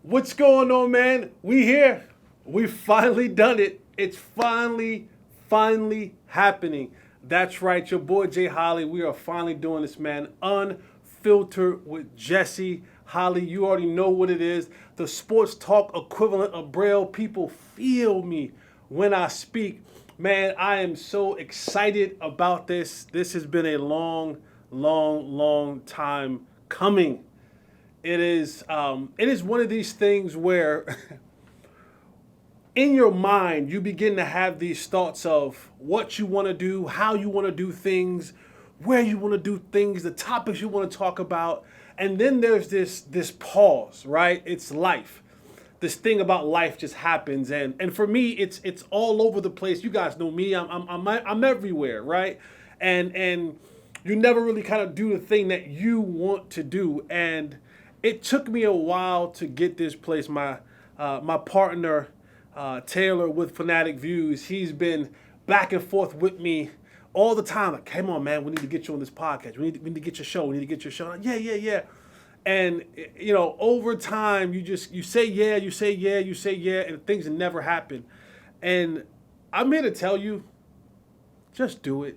What's going on, man? We here. We finally done it. It's finally happening. That's right, your boy Jay Holley. We are finally doing this, man. Unfiltered with Jesse Holley. You already know what it is. The sports talk equivalent of Braille. People feel me when I speak. Man, I am so excited about this. This has been a long time coming. It is one of these things where in your mind you begin to have these thoughts of what you want to do, how you want to do things, where you want to do things, the topics you want to talk about, and then there's this pause, right? It's life. This thing about life just happens, and for me it's all over the place. You guys know me. I'm everywhere, right? And you never really kind of do the thing that you want to do, and it took me a while to get this place. My partner, Taylor with Fanatic Views, he's been back and forth with me all the time. Like, come on, man, we need to get you on this podcast. We need to get your show. We need to get your show. Like, yeah. And, you know, over time, you say yeah, and things never happen. And I'm here to tell you, just do it.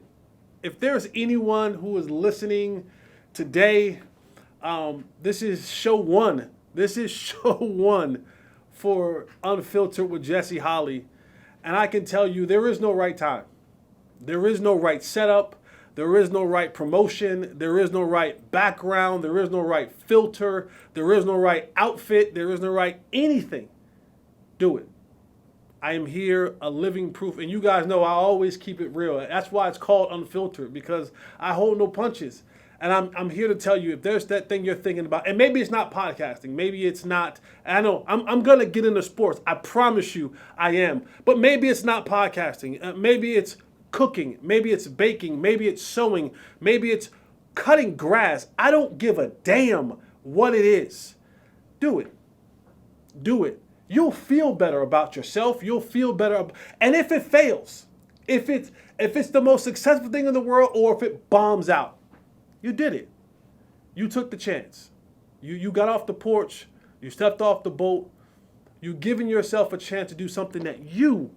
If there's anyone who is listening today, this is show one. This is show one for Unfiltered with Jesse Holley. And I can tell you there is no right time. There is no right setup. There is no right promotion. There is no right background. There is no right filter. There is no right outfit. There is no right anything. Do it. I am here, a living proof. And you guys know I always keep it real. That's why it's called Unfiltered, because I hold no punches. And I'm here to tell you, if there's that thing you're thinking about, and maybe it's not podcasting, maybe it's not, I know, I'm going to get into sports. I promise you I am. But maybe it's not podcasting. Maybe it's cooking. Maybe it's baking. Maybe it's sewing. Maybe it's cutting grass. I don't give a damn what it is. Do it. Do it. You'll feel better about yourself. You'll feel better. And if it fails, if it's the most successful thing in the world, or if it bombs out, you did it. You took the chance. You got off the porch. You stepped off the boat. You've given yourself a chance to do something that you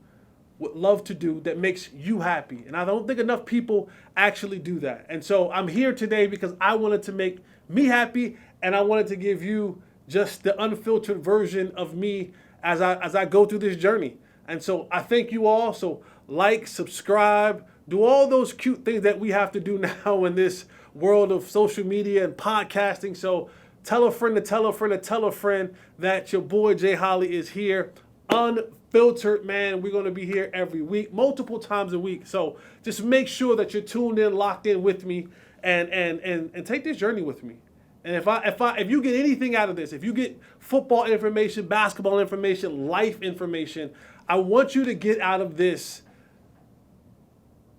would love to do, that makes you happy. And I don't think enough people actually do that. And so I'm here today because I wanted to make me happy, and I wanted to give you just the unfiltered version of me as I go through this journey. And so I thank you all. So like, subscribe, do all those cute things that we have to do now in this world of social media and podcasting. So tell a friend to tell a friend to tell a friend that your boy Jay Holley is here. Unfiltered, man. We're going to be here every week, multiple times a week. So just make sure that you're tuned in, locked in with me, and take this journey with me. And if you get anything out of this, if you get football information, basketball information, life information, I want you to get out of this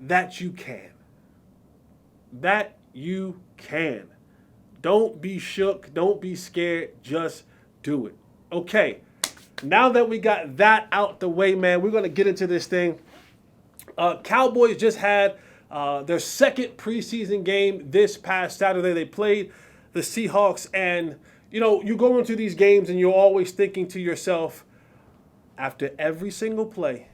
that you can. That you can. Don't be shook. Don't be scared. Just do it. Okay. Now that we got that out the way, man, we're going to get into this thing. Cowboys just had their second preseason game this past Saturday. They played the Seahawks, and, you know, you go into these games and you're always thinking to yourself, after every single play,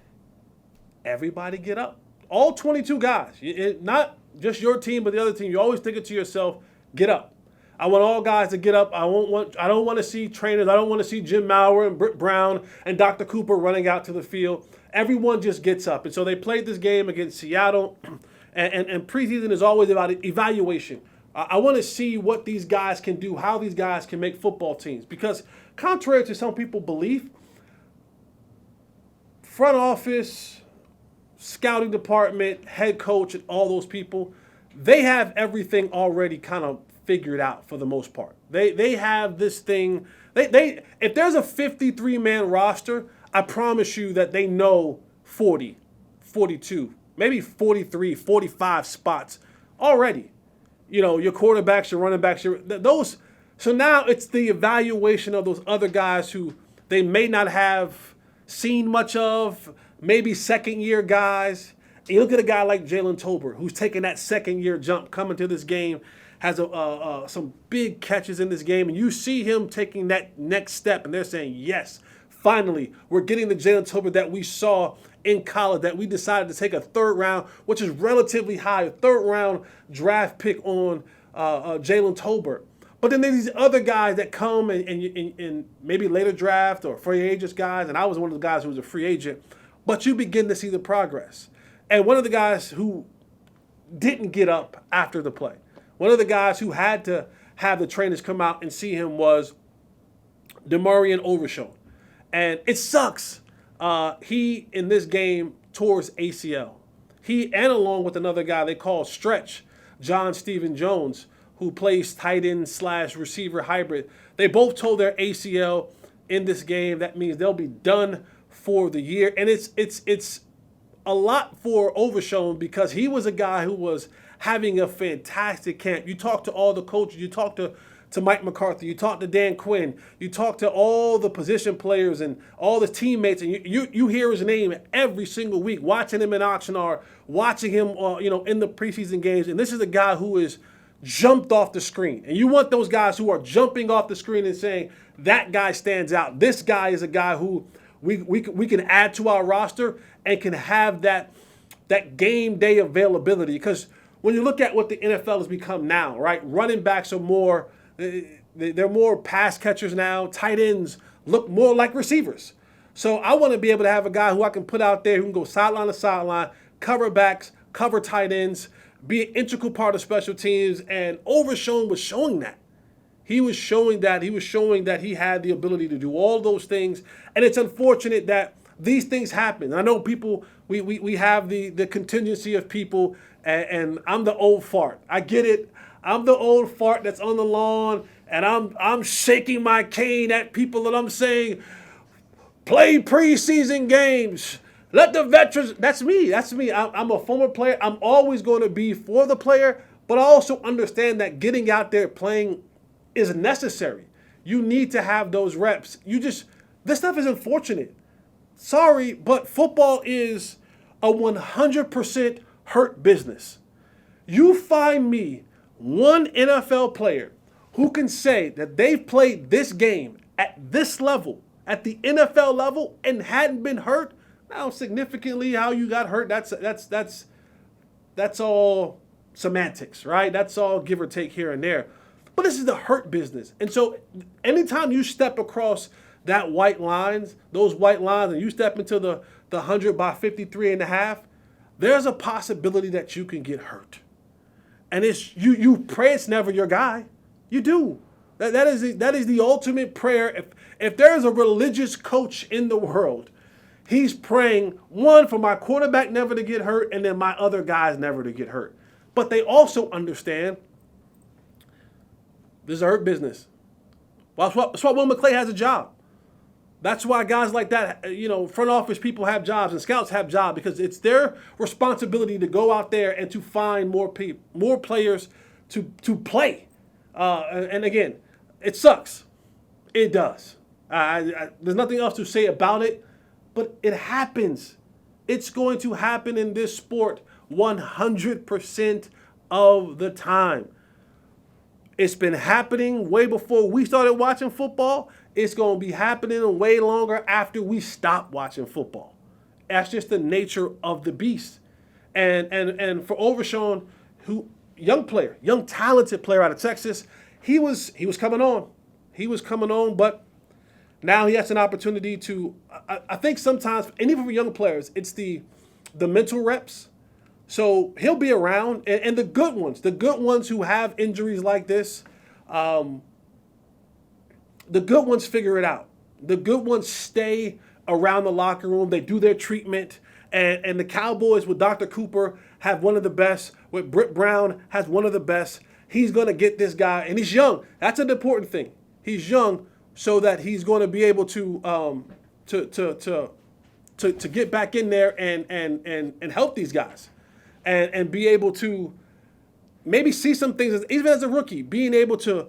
everybody get up. All 22 guys, not just your team, but the other team. You're always thinking to yourself, get up. I want all guys to get up. I don't want to see trainers. I don't want to see Jim Maurer and Britt Brown and Dr. Cooper running out to the field. Everyone just gets up. And so they played this game against Seattle, and preseason is always about evaluation. I want to see what these guys can do, how these guys can make football teams. Because contrary to some people's belief, front office, scouting department, head coach, and all those people, they have everything already kind of figured out for the most part. They have this thing. They if there's a 53-man roster, I promise you that they know 40, 42, maybe 43, 45 spots already. You know, your quarterbacks, your running backs, those. So now it's the evaluation of those other guys who they may not have seen much of, maybe second-year guys. You look at a guy like Jalen Tolbert, who's taking that second-year jump, coming to this game, has some big catches in this game, and you see him taking that next step, and they're saying, yes, finally, we're getting the Jalen Tolbert that we saw in college, that we decided to take a third round, which is relatively high, a third-round draft pick on Jalen Tolbert. But then there's these other guys that come and maybe later draft or free agents guys, and I was one of the guys who was a free agent, but you begin to see the progress. And one of the guys who didn't get up after the play, one of the guys who had to have the trainers come out and see him was DeMarvion Overshown. And it sucks. He, in this game, tore his ACL. He, and along with another guy they call Stretch, John Stephen Jones, who plays tight end / receiver hybrid, they both tore their ACL in this game. That means they'll be done for the year. And it's a lot for Overshown because he was a guy who was having a fantastic camp. You talk to all the coaches, you talk to Mike McCarthy, you talk to Dan Quinn, you talk to all the position players and all the teammates, and you hear his name every single week, watching him in Oxnard, watching him in the preseason games. And this is a guy who is jumped off the screen. And you want those guys who are jumping off the screen and saying, that guy stands out. This guy is a guy who we can add to our roster and can have that game day availability. Because when you look at what the NFL has become now, right? Running backs are more, they're more pass catchers now. Tight ends look more like receivers. So I want to be able to have a guy who I can put out there who can go sideline to sideline, cover backs, cover tight ends, be an integral part of special teams. And Overshown was showing that. He was showing that he had the ability to do all those things. And it's unfortunate that these things happen. I know people, we have the contingency of people, and I'm the old fart. I get it. I'm the old fart that's on the lawn, and I'm shaking my cane at people, and I'm saying, play preseason games. Let the veterans, that's me. I'm a former player. I'm always going to be for the player, but I also understand that getting out there playing is necessary. You need to have those reps. This stuff is unfortunate. Sorry, but football is a 100% hurt business. You find me one NFL player who can say that they've played this game at this level, at the NFL level, and hadn't been hurt. Now, significantly, how you got hurt, that's all semantics, right? That's all give or take here and there. But this is the hurt business. And so anytime you step across those white lines, and you step into the 100 by 53.5, there's a possibility that you can get hurt. And you pray it's never your guy. You do. That is the ultimate prayer. If there's a religious coach in the world, he's praying, one, for my quarterback never to get hurt, and then my other guys never to get hurt. But they also understand this is a hurt business. Well, that's why Will McClay has a job. That's why guys like that, front office people have jobs and scouts have jobs, because it's their responsibility to go out there and to find more players to play. And again, it sucks. It does. There's nothing else to say about it, but it happens. It's going to happen in this sport 100% of the time. It's been happening way before we started watching football. It's going to be happening way longer after we stop watching football. That's just the nature of the beast. And for Overshown, young talented player out of Texas, he was coming on. He was coming on, but now he has an opportunity to, I think sometimes, and even for young players, it's the mental reps. So he'll be around, and the good ones who have injuries like this, the good ones figure it out. The good ones stay around the locker room. They do their treatment, and the Cowboys with Dr. Cooper have one of the best. With Britt Brown has one of the best. He's going to get this guy, and he's young. That's an important thing. He's young, so that he's going to be able to get back in there and help these guys. And be able to maybe see some things, even as a rookie, being able to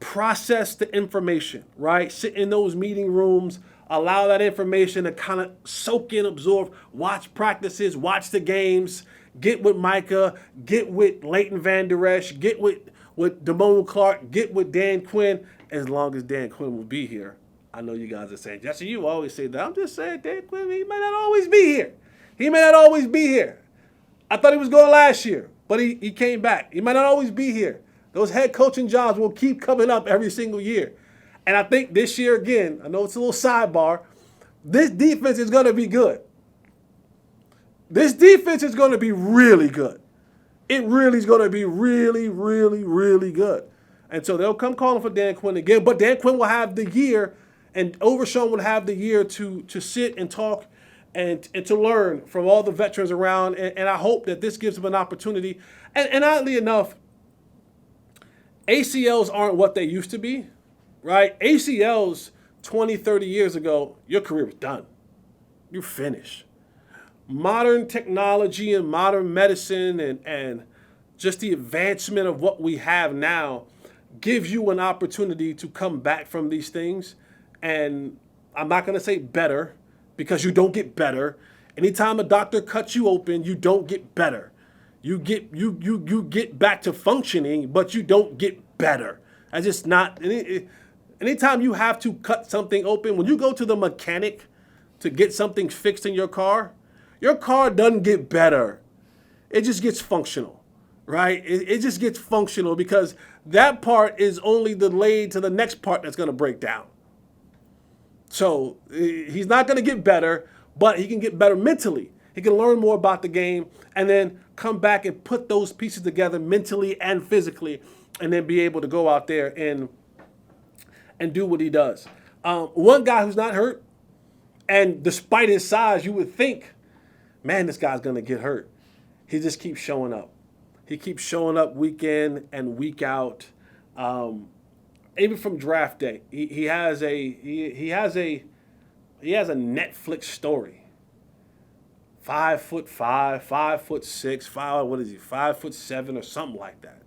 process the information, right? Sit in those meeting rooms, allow that information to kind of soak in, absorb, watch practices, watch the games, get with Micah, get with Leighton Vander Esch, get with Damone Clark, get with Dan Quinn, as long as Dan Quinn will be here. I know you guys are saying, Jesse, you always say that. I'm just saying, Dan Quinn, he may not always be here. He may not always be here. I thought he was going last year, but he came back. He might not always be here. Those head coaching jobs will keep coming up every single year. And I think this year, again, I know it's a little sidebar, this defense is going to be good. This defense is going to be really good. It really is going to be really, really, really good. And so they'll come calling for Dan Quinn again, but Dan Quinn will have the year, and Overshown will have the year to sit and talk and to learn from all the veterans around. And I hope that this gives them an opportunity. And oddly enough, ACLs aren't what they used to be, right? ACLs 20, 30 years ago, your career was done. You're finished. Modern technology and modern medicine and just the advancement of what we have now gives you an opportunity to come back from these things. And I'm not going to say better, because you don't get better. Anytime a doctor cuts you open, you don't get better. You get back to functioning, but you don't get better. That's just not. Anytime you have to cut something open, when you go to the mechanic to get something fixed in your car doesn't get better. It just gets functional, right? It just gets functional because that part is only delayed to the next part that's going to break down. So he's not going to get better, but he can get better mentally. He can learn more about the game and then come back and put those pieces together mentally and physically, and then be able to go out there and do what he does. One guy who's not hurt, and despite his size, you would think, man, this guy's going to get hurt. He just keeps showing up. He keeps showing up week in and week out. Even from draft day, he has a Netflix story. 5'5", 5'6", 5'7" or something like that.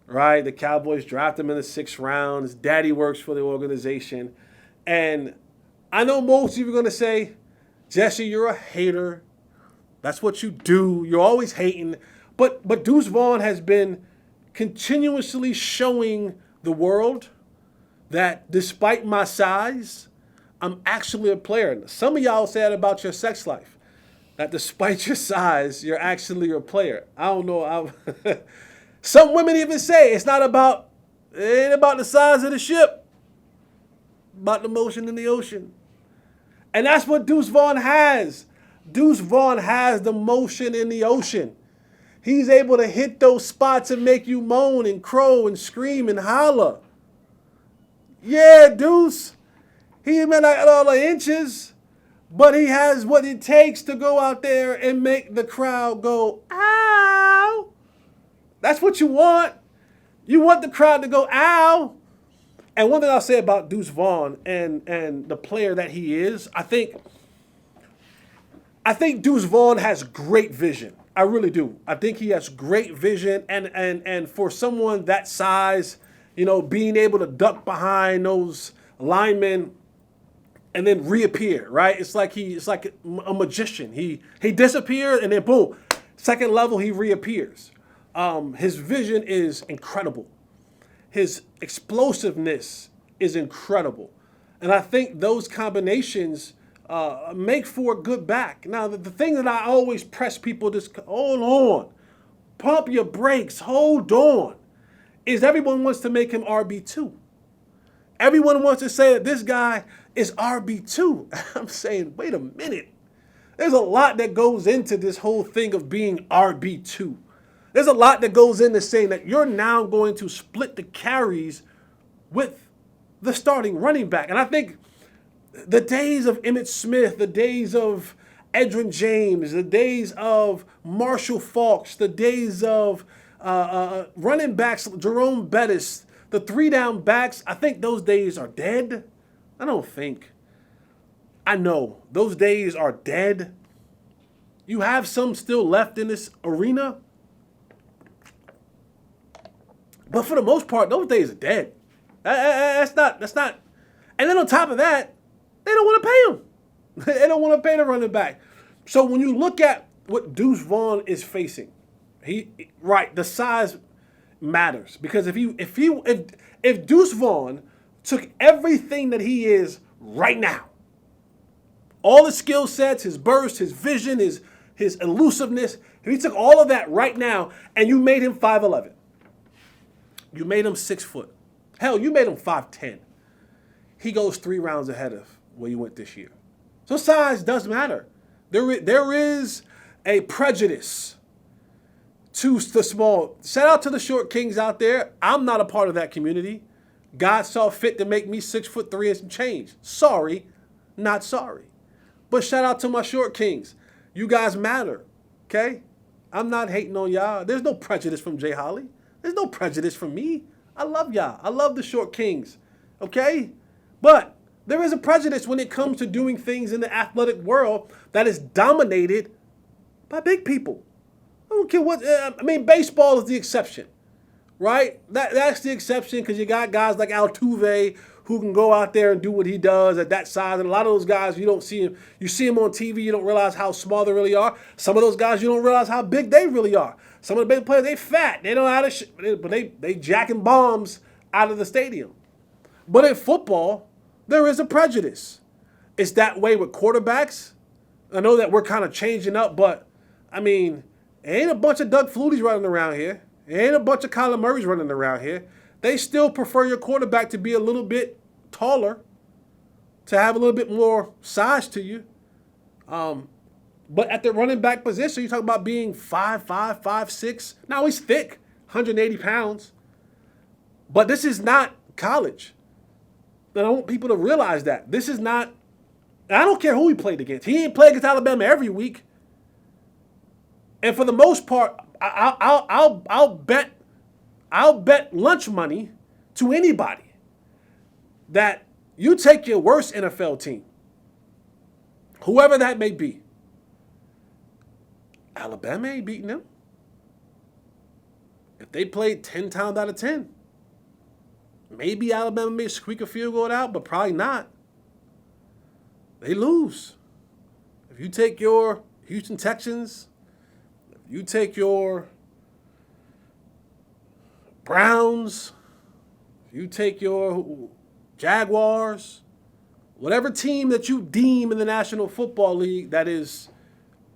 Right? The Cowboys draft him in the 6th round. His daddy works for the organization. And I know most of you are going to say, Jesse, you're a hater. That's what you do. You're always hating. But Deuce Vaughn has been continuously showing the world that despite my size, I'm actually a player. Some of y'all say that about your sex life, that despite your size, you're actually a player. I don't know. Some women even say it ain't about the size of the ship, about the motion in the ocean. And that's what Deuce Vaughn has. Deuce Vaughn has the motion in the ocean. He's able to hit those spots and make you moan and crow and scream and holler. Yeah, Deuce. He may not have all the inches, but he has what it takes to go out there and make the crowd go, ow. That's what you want. You want the crowd to go, ow. And one thing I'll say about Deuce Vaughn and the player that he is, I think Deuce Vaughn has great vision. I really do. I think he has great vision, and for someone that size, being able to duck behind those linemen and then reappear, right? It's like a magician. He disappears and then boom, second level he reappears. His vision is incredible. His explosiveness is incredible, and I think those combinations make for a good back. Now, the thing that I always press people, just hold on, pump your brakes, hold on, is everyone wants to make him RB2. Everyone wants to say that this guy is RB2. I'm saying, wait a minute. There's a lot that goes into this whole thing of being RB2. There's a lot that goes into saying that you're now going to split the carries with the starting running back. And I think the days of Emmitt Smith, the days of Edgerrin James, the days of Marshall Faulk, the days of running backs, Jerome Bettis, the 3-down backs, I think those days are dead. I know those days are dead. You have some still left in this arena, but for the most part, those days are dead. That's not. And then on top of that, They don't want to pay him. They don't want to pay the running back. So when you look at what Deuce Vaughn is facing, the size matters, because if Deuce Vaughn took everything that he is right now, all his skill sets, his burst, his vision, his elusiveness, if he took all of that right now and you made him 5'11", you made him 6 foot, hell, you made him 5'10", he goes 3 rounds ahead of where you went this year. So size does matter. There is a prejudice to the small. Shout out to the short kings out there. I'm not a part of that community. God saw fit to make me 6'3" and some change. Sorry, not sorry. But shout out to my short kings. You guys matter, okay? I'm not hating on y'all. There's no prejudice from Jay Holley. There's no prejudice from me. I love y'all. I love the short kings, okay? But there is a prejudice when it comes to doing things in the athletic world that is dominated by big people. I don't care what. Baseball is the exception, right? That's the exception, because you got guys like Altuve who can go out there and do what he does at that size. And a lot of those guys, you don't see him. You see him on TV, you don't realize how small they really are. Some of those guys, you don't realize how big they really are. Some of the big players, they fat. They don't know how to but they jacking bombs out of the stadium. But in football, there is a prejudice. It's that way with quarterbacks. I know that we're kind of changing up, but ain't a bunch of Doug Flutys running around here. Ain't a bunch of Kyler Murrays running around here. They still prefer your quarterback to be a little bit taller, to have a little bit more size to you. But at the running back position, you talk about being 5'5", 5'6". Now he's thick, 180 pounds. But this is not college. And I want people to realize that. This is not, I don't care who he played against. He ain't played against Alabama every week. And for the most part, I'll bet lunch money to anybody that you take your worst NFL team, whoever that may be, Alabama ain't beating them. If they played 10 times out of 10, maybe Alabama may squeak a field goal out, but probably not. They lose. If you take your Houston Texans, if you take your Browns, if you take your Jaguars, whatever team that you deem in the National Football League that is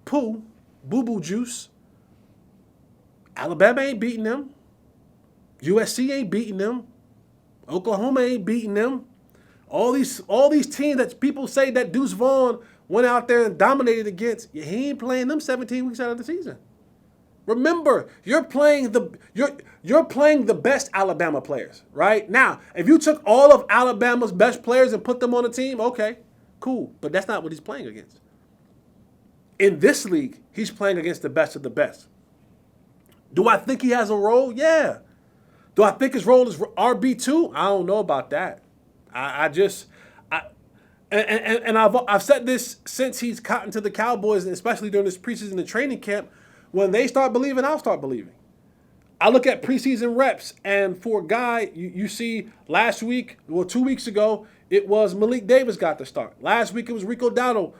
boo-boo juice, Alabama ain't beating them. USC ain't beating them. Oklahoma ain't beating them. All these teams that people say that Deuce Vaughn went out there and dominated against, he ain't playing them 17 weeks out of the season. Remember, you're playing the best Alabama players, right? Now, if you took all of Alabama's best players and put them on a team, okay, cool. But that's not what he's playing against. In this league, he's playing against the best of the best. Do I think he has a role? Yeah. Do I think his role is RB2? I don't know about that. I've said this since he's gotten to the Cowboys, and especially during this preseason and training camp. When they start believing, I'll start believing. I look at preseason reps, and for a guy, you see last week, 2 weeks ago, it was Malik Davis got the start. Last week, it was Rico Dowdle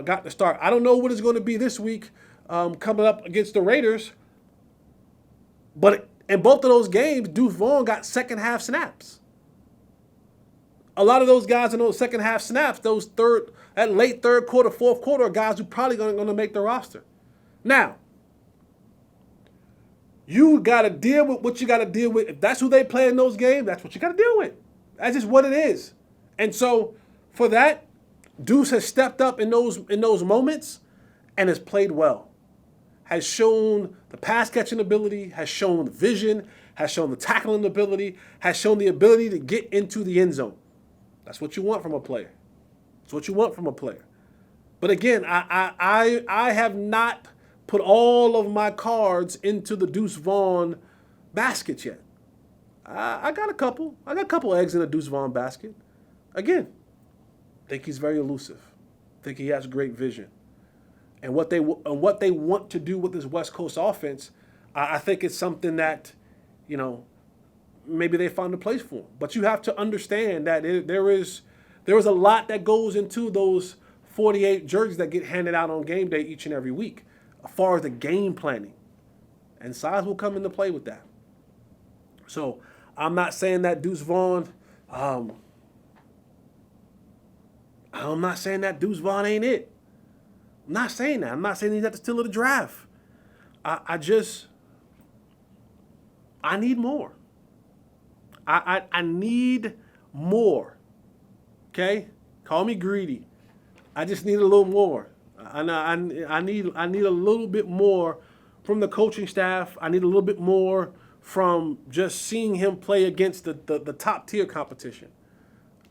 got the start. I don't know what it's going to be this week coming up against the Raiders. But in both of those games, Deuce Vaughn got second half snaps. A lot of those guys in those second half snaps, that late third quarter, fourth quarter, are guys who probably going to make the roster. Now, you got to deal with what you got to deal with. If that's who they play in those games, that's what you got to deal with. That's just what it is. And so for that, Deuce has stepped up in those moments and has played well. Has shown the pass catching ability, has shown the vision, has shown the tackling ability, has shown the ability to get into the end zone. That's what you want from a player. That's what you want from a player. But again, I have not put all of my cards into the Deuce Vaughn basket yet. I got a couple. I got a couple eggs in the Deuce Vaughn basket. Again, think he's very elusive. Think he has great vision. And what they want to do with this West Coast offense, I think it's something that, maybe they found a place for him. But you have to understand that there is There is a lot that goes into those 48 jerseys that get handed out on game day each and every week, as far as the game planning. And size will come into play with that. So I'm not saying that Deuce Vaughn, I'm not saying that Deuce Vaughn ain't it. I'm not saying that. I'm not saying he's at the still of the draft. I need more. I need more. Okay? Call me greedy. I just need a little more. I need a little bit more from the coaching staff. I need a little bit more from just seeing him play against the top tier competition.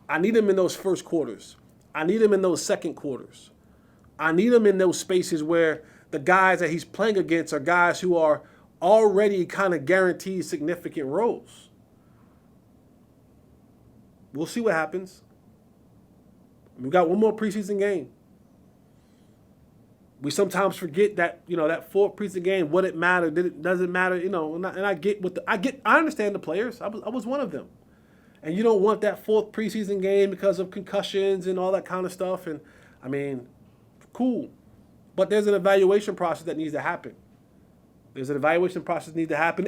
I need him in those first quarters. I need him in those second quarters. I need him in those spaces where the guys that he's playing against are guys who are already kind of guaranteed significant roles. We'll see what happens. We got one more preseason game. We sometimes forget that, that fourth preseason game, what it mattered, it doesn't matter, and I understand the players. I was one of them. And you don't want that fourth preseason game because of concussions and all that kind of stuff. And cool. But there's an evaluation process that needs to happen.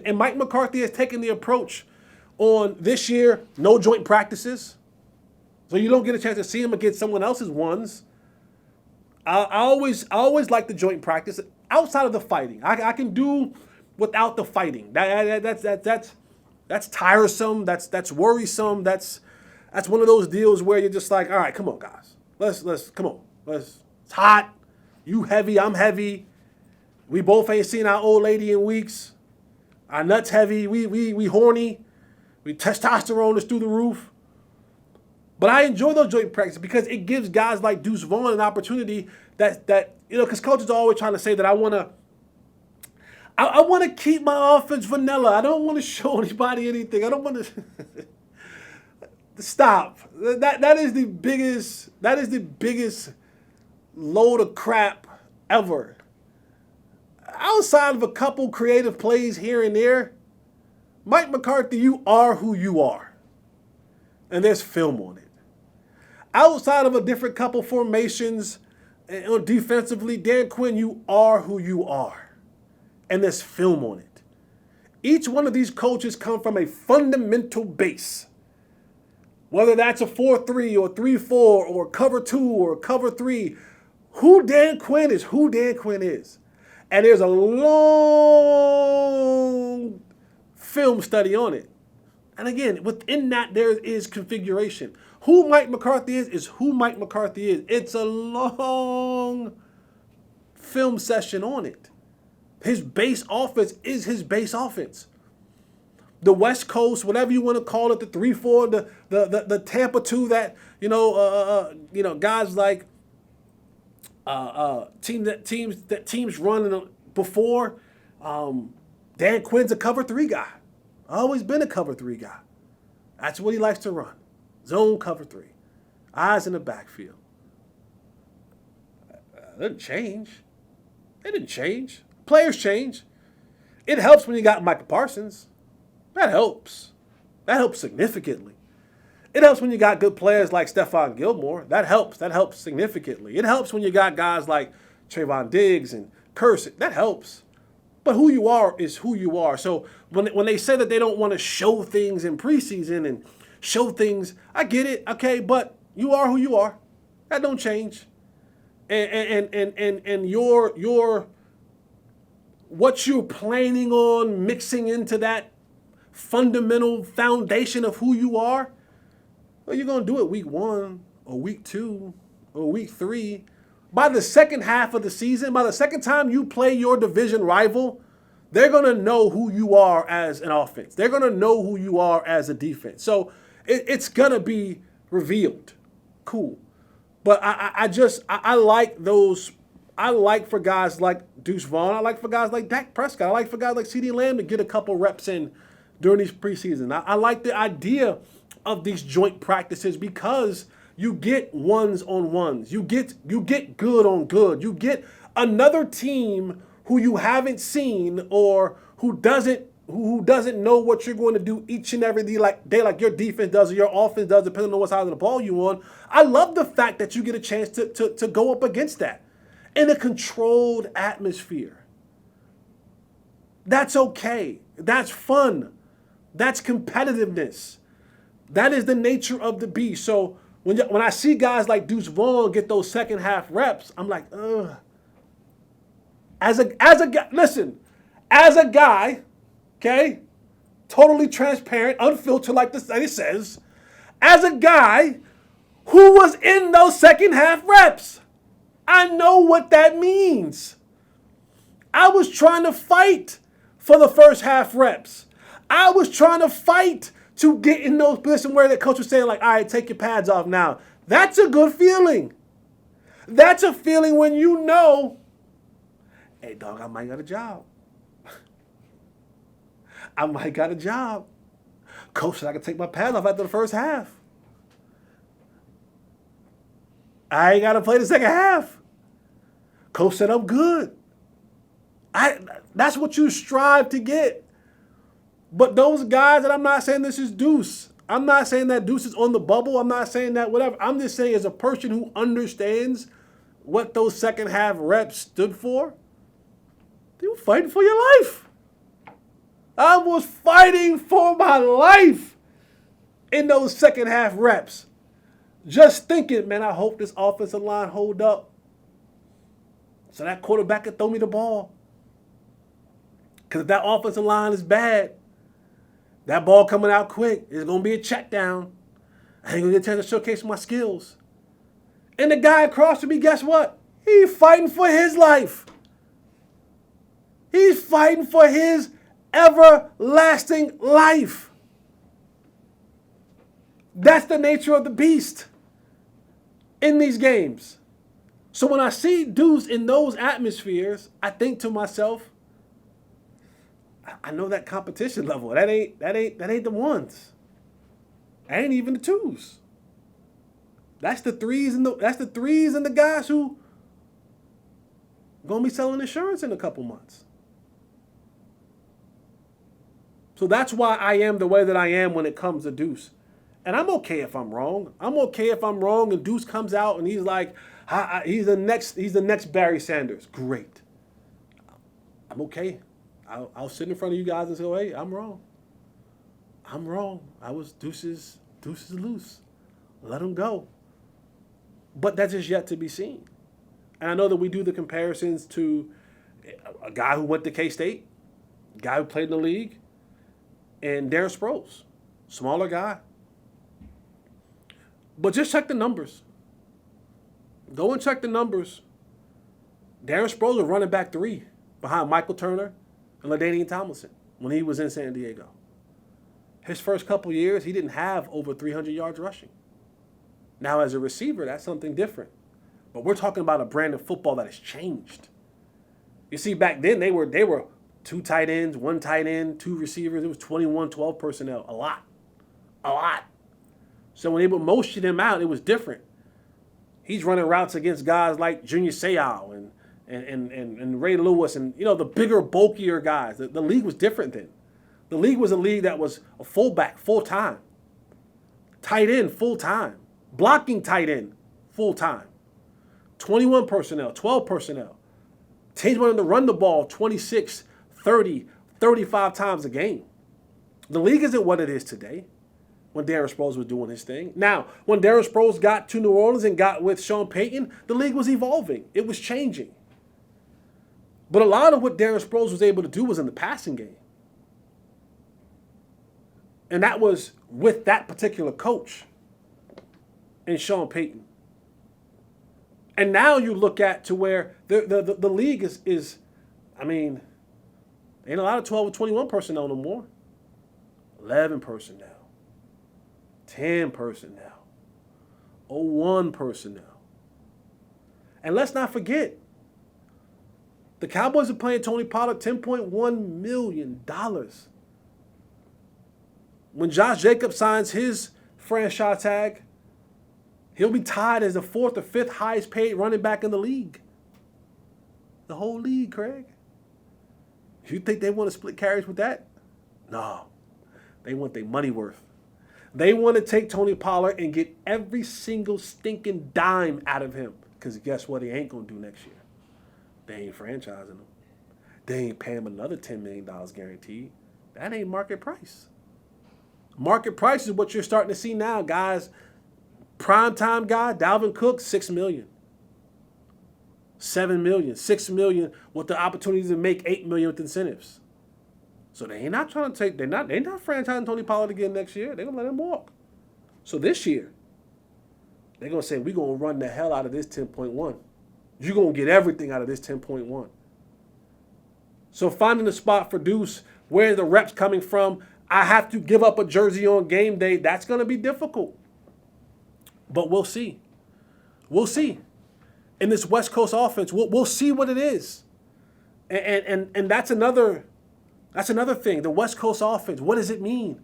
And Mike McCarthy has taken the approach on this year, no joint practices. So you don't get a chance to see him against someone else's ones. I always like the joint practice outside of the fighting. I can do without the fighting. That's tiresome. That's worrisome. That's one of those deals where you're just like, all right, come on, guys. Let's come on. It's hot. You heavy, I'm heavy. We both ain't seen our old lady in weeks. Our nuts heavy. We horny. We testosterone is through the roof. But I enjoy those joint practices because it gives guys like Deuce Vaughn an opportunity that because coaches are always trying to say that I want to keep my offense vanilla. I don't want to show anybody anything. I don't want to stop. That is the biggest load of crap ever. Outside of a couple creative plays here and there, Mike McCarthy, you are who you are. And there's film on it. Outside of a different couple formations defensively, Dan Quinn, you are who you are. And there's film on it. Each one of these coaches come from a fundamental base. Whether that's a 4-3 or 3-4 or cover 2 or cover 3, who Dan Quinn is who Dan Quinn is. And there's a long film study on it. And again, within that, there is configuration. Who Mike McCarthy is who Mike McCarthy is. It's a long film session on it. His base offense is his base offense. The West Coast, whatever you want to call it, the 3-4, the Tampa 2 that, guys like teams running before. Dan Quinn's a cover 3 guy. Always been a cover 3 guy. That's what he likes to run. Zone cover 3. Eyes in the backfield. It didn't change. Players change. It helps when you got Micah Parsons. That helps. That helps significantly. It helps when you got good players like Stephon Gilmore. That helps. That helps significantly. It helps when you got guys like Trayvon Diggs and Curse. That helps. But who you are is who you are. So when they say that they don't want to show things in preseason and show things, I get it, okay, but you are who you are. That don't change. And your what you're planning on mixing into that fundamental foundation of who you are, well, you're going to do it week 1 or week 2 or week 3. By the second half of the season, by the second time you play your division rival, they're going to know who you are as an offense. They're going to know who you are as a defense. So it's going to be revealed. Cool. But I like those. I like for guys like Deuce Vaughn. I like for guys like Dak Prescott. I like for guys like CeeDee Lamb to get a couple reps in during these preseason. I like the idea of these joint practices because you get ones-on-ones. You get good on good. You get another team who you haven't seen or who doesn't who doesn't know what you're going to do each and every day like your defense does or your offense does, depending on what side of the ball you on. I love the fact that you get a chance to go up against that in a controlled atmosphere. That's okay. That's fun. That's competitiveness. That is the nature of the beast. So when I see guys like Deuce Vaughn get those second half reps, I'm like, ugh. As a guy, listen, as a guy, okay, totally transparent, unfiltered, like it says, as a guy who was in those second half reps, I know what that means. I was trying to fight for the first half reps. I was trying to fight to get in those positions where the coach was saying, like, all right, take your pads off now. That's a good feeling. That's a feeling when you know, hey, dog, I might got a job. I might got a job. Coach said I can take my pads off after the first half. I ain't got to play the second half. Coach said I'm good. That's what you strive to get. But those guys, and I'm not saying this is Deuce. I'm not saying that Deuce is on the bubble. I'm not saying that whatever. I'm just saying as a person who understands what those second half reps stood for, they were fighting for your life. I was fighting for my life in those second half reps. Just thinking, man, I hope this offensive line hold up so that quarterback can throw me the ball. Because if that offensive line is bad, that ball coming out quick, it's going to be a check down. I ain't going to get a chance to showcase my skills. And the guy across from me, guess what? He's fighting for his life. He's fighting for his everlasting life. That's the nature of the beast in these games. So when I see Deuce in those atmospheres, I think to myself, I know that competition level. That ain't the ones. That ain't even the twos. That's the threes and the guys who gonna be selling insurance in a couple months. So that's why I am the way that I am when it comes to Deuce. And I'm okay if I'm wrong. I'm okay if I'm wrong and Deuce comes out and he's like, he's the next Barry Sanders. Great. I'm okay. I'll sit in front of you guys and say, hey, I'm wrong. I'm wrong. Deuce is loose. Let him go. But that's just yet to be seen. And I know that we do the comparisons to a guy who went to K-State, a guy who played in the league, and Darren Sproles, smaller guy. But just check the numbers. Go and check the numbers. Darren Sproles was running back 3 behind Michael Turner and LaDainian Tomlinson when he was in San Diego. His first couple years, he didn't have over 300 yards rushing. Now, as a receiver, that's something different. But we're talking about a brand of football that has changed. You see, back then, they were 2 tight ends, 1 tight end, 2 receivers. It was 21, 12 personnel. A lot. So when they would motion him out, it was different. He's running routes against guys like Junior Seau and Ray Lewis and, the bigger, bulkier guys. The league was different then. The league was a league that was a fullback, full-time. Tight end, full-time. Blocking tight end, full-time. 21 personnel, 12 personnel. Teams wanted to run the ball 26, 30, 35 times a game. The league isn't what it is today when Darren Sproles was doing his thing. Now, when Darren Sproles got to New Orleans and got with Sean Payton, the league was evolving. It was changing. But a lot of what Darren Sproles was able to do was in the passing game. And that was with that particular coach and Sean Payton. And now you look at to where the league is, ain't a lot of 12 or 21 personnel no more. 11 personnel. 10 personnel. 01 personnel. And let's not forget, the Cowboys are paying Tony Pollard $10.1 million. When Josh Jacobs signs his franchise tag, he'll be tied as the 4th or 5th highest paid running back in the league. The whole league, Craig. You think they want to split carries with that? No, they want their money worth. They want to take Tony Pollard and get every single stinking dime out of him. Because guess what he ain't going to do next year? They ain't franchising him. They ain't paying him another $10 million guaranteed. That ain't market price. Market price is what you're starting to see now, guys. Primetime guy, Dalvin Cook, $6 million. $7 million, $6 million with the opportunity to make $8 million with incentives. So they ain't not trying to take, they're not franchising Tony Pollard again next year. They're gonna let him walk. So this year, they're gonna say, we're gonna run the hell out of this 10.1. You're gonna get everything out of this 10.1. So finding a spot for Deuce, where the reps coming from, I have to give up a jersey on game day. That's gonna be difficult. But we'll see. We'll see. In this West Coast offense, we'll see what it is. And that's another thing. The West Coast offense, what does it mean?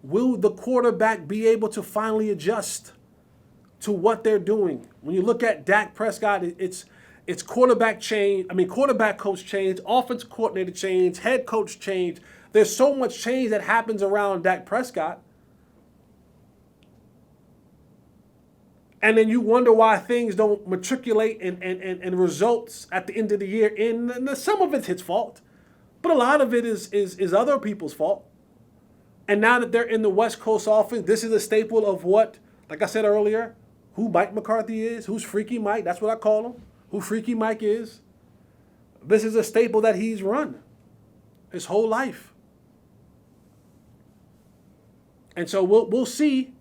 Will the quarterback be able to finally adjust to what they're doing? When you look at Dak Prescott, it's quarterback change. I mean, quarterback coach change, offensive coordinator change, head coach change. There's so much change that happens around Dak Prescott. And then you wonder why things don't matriculate and results at the end of the year. And some of it's his fault, but a lot of it is other people's fault. And now that they're in the West Coast offense, this is a staple of what, like I said earlier, who Mike McCarthy is, who's Freaky Mike, that's what I call him, who Freaky Mike is. This is a staple that he's run his whole life. And so we'll see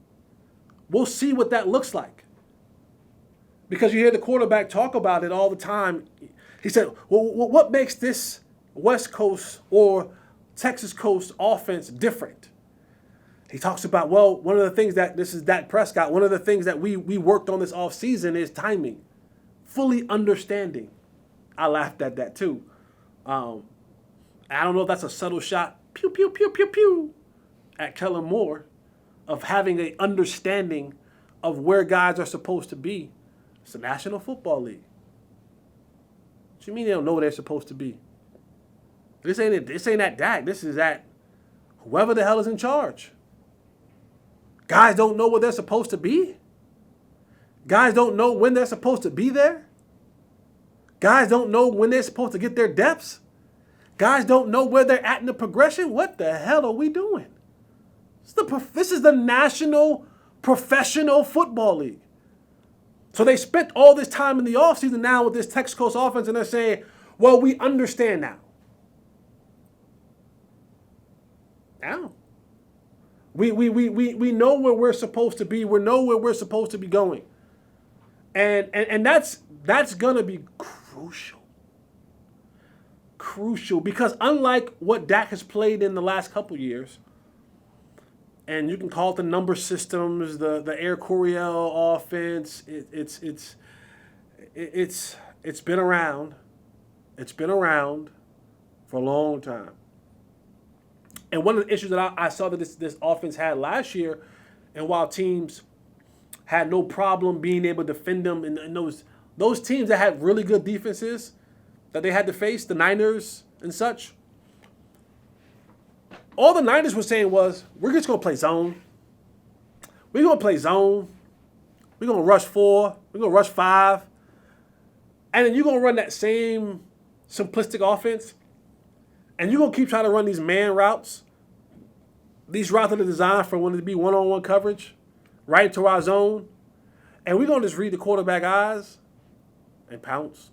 what that looks like. Because you hear the quarterback talk about it all the time. He said, well, what makes this West Coast or Texas Coast offense different? He talks about, well, one of the things that, this is Dak Prescott, one of the things that we worked on this offseason is timing, fully understanding. I laughed at that too. I don't know if that's a subtle shot, pew, pew, pew, pew, pew, at Kellen Moore, of having an understanding of where guys are supposed to be. It's the National Football League. What you mean they don't know where they're supposed to be? This ain't at Dak. This is at whoever the hell is in charge. Guys don't know where they're supposed to be. Guys don't know when they're supposed to be there. Guys don't know when they're supposed to get their depths. Guys don't know where they're at in the progression. What the hell are we doing? This is the National Professional Football League. So they spent all this time in the offseason now with this Texas Coast offense, and they're saying, well, we understand now. Now. We know where we're supposed to be. We know where we're supposed to be going. And that's going to be crucial. Crucial. Because unlike what Dak has played in the last couple years, and you can call it the number systems, the Air Coryell offense. It's been around. It's been around for a long time. And one of the issues that I saw that this offense had last year, and while teams had no problem being able to defend them, and those teams that had really good defenses that they had to face, the Niners and such. All the Niners were saying was, we're just going to play zone. We're going to play zone. We're going to rush 4. We're going to rush 5. And then you're going to run that same simplistic offense. And you're going to keep trying to run these man routes. These routes that are designed for when it be one-on-one coverage, right into our zone. And we're going to just read the quarterback eyes and pounce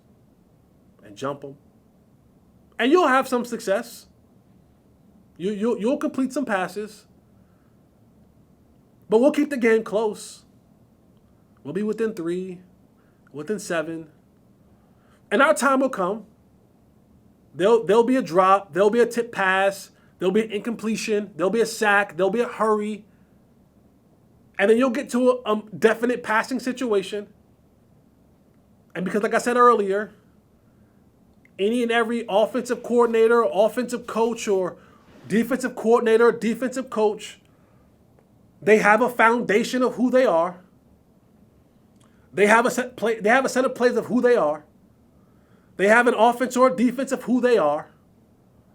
and jump them. And you'll have some success. You'll complete some passes, but we'll keep the game close. We'll be within 3, within 7, and our time will come. There'll be a drop, there'll be a tip pass, there'll be an incompletion, there'll be a sack, there'll be a hurry, and then you'll get to a definite passing situation. And because, like I said earlier, any and every offensive coordinator, offensive coach, or defensive coordinator, defensive coach, they have a foundation of who they are. They have a set of plays of who they are. They have an offense or a defense of who they are,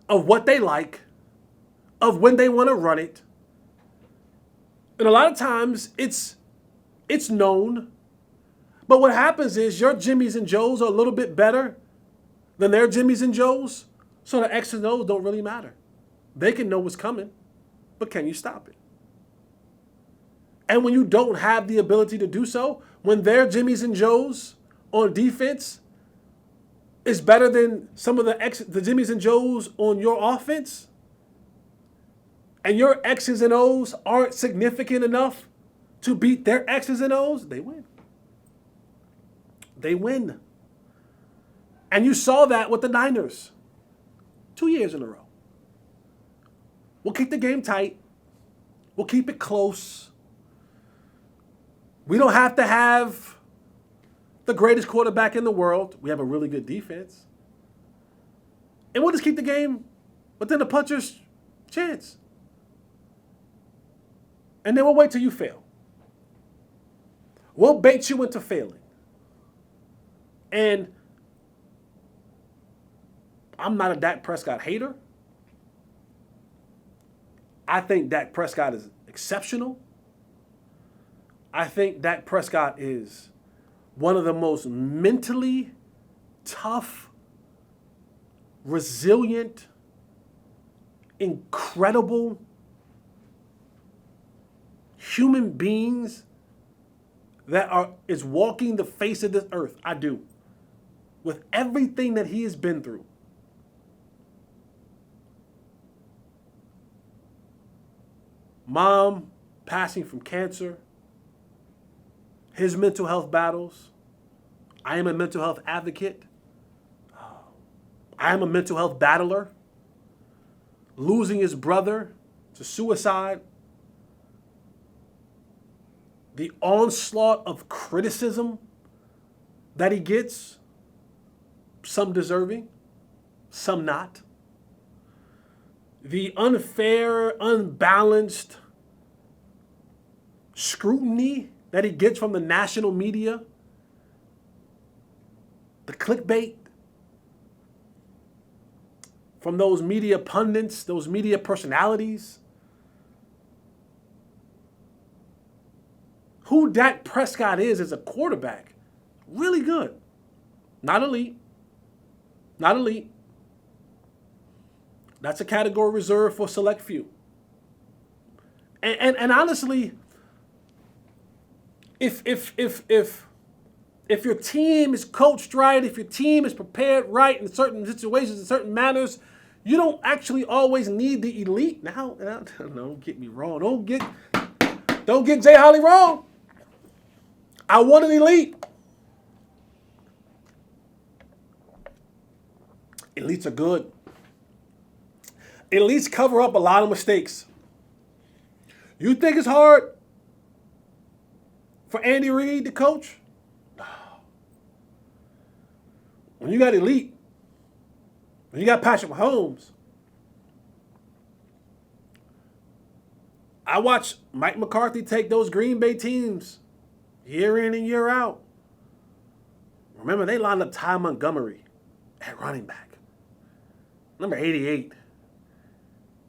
of what they like, of when they want to run it. And a lot of times it's known. But what happens is your Jimmys and Joes are a little bit better than their Jimmys and Joes. So the X's and O's don't really matter. They can know what's coming, but can you stop it? And when you don't have the ability to do so, when their Jimmys and Joes on defense is better than some of the Jimmys and Joes on your offense, and your X's and O's aren't significant enough to beat their X's and O's, they win. They win. And you saw that with the Niners 2 years in a row. We'll keep the game tight. We'll keep it close. We don't have to have the greatest quarterback in the world. We have a really good defense. And we'll just keep the game within the puncher's chance. And then we'll wait till you fail. We'll bait you into failing. And I'm not a Dak Prescott hater. I think Dak Prescott is exceptional. I think Dak Prescott is one of the most mentally tough, resilient, incredible human beings that is walking the face of this earth. I do. With everything that he has been through. Mom passing from cancer. His mental health battles. I am a mental health advocate. I am a mental health battler. Losing his brother to suicide. The onslaught of criticism that he gets. Some deserving, some not. The unfair, unbalanced scrutiny that he gets from the national media, the clickbait, from those media pundits, those media personalities. Who Dak Prescott is as a quarterback, really good. Not elite. Not elite. That's a category reserved for select few. And honestly, if your team is coached right, if your team is prepared right in certain situations, in certain manners, you don't actually always need the elite. Now, don't get me wrong. Don't get Jay Holley wrong. I want an elite. Elites are good. Elites cover up a lot of mistakes. You think it's hard for Andy Reid to coach? When you got elite, when you got Patrick Mahomes, I watched Mike McCarthy take those Green Bay teams year in and year out. Remember, they lined up Ty Montgomery at running back, number 88,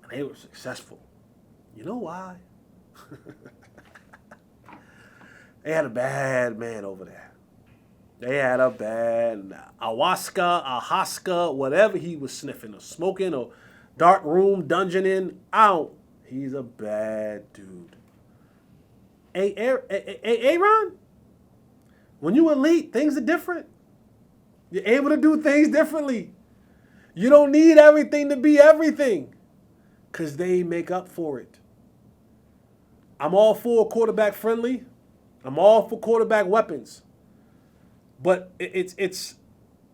and they were successful. You know why? They had a bad man over there. They had a bad ayahuasca, whatever he was sniffing or smoking or dark room dungeoning out. He's a bad dude. Hey, Aaron, when you elite, things are different. You're able to do things differently. You don't need everything to be everything because they make up for it. I'm all for quarterback friendly. I'm all for quarterback weapons. But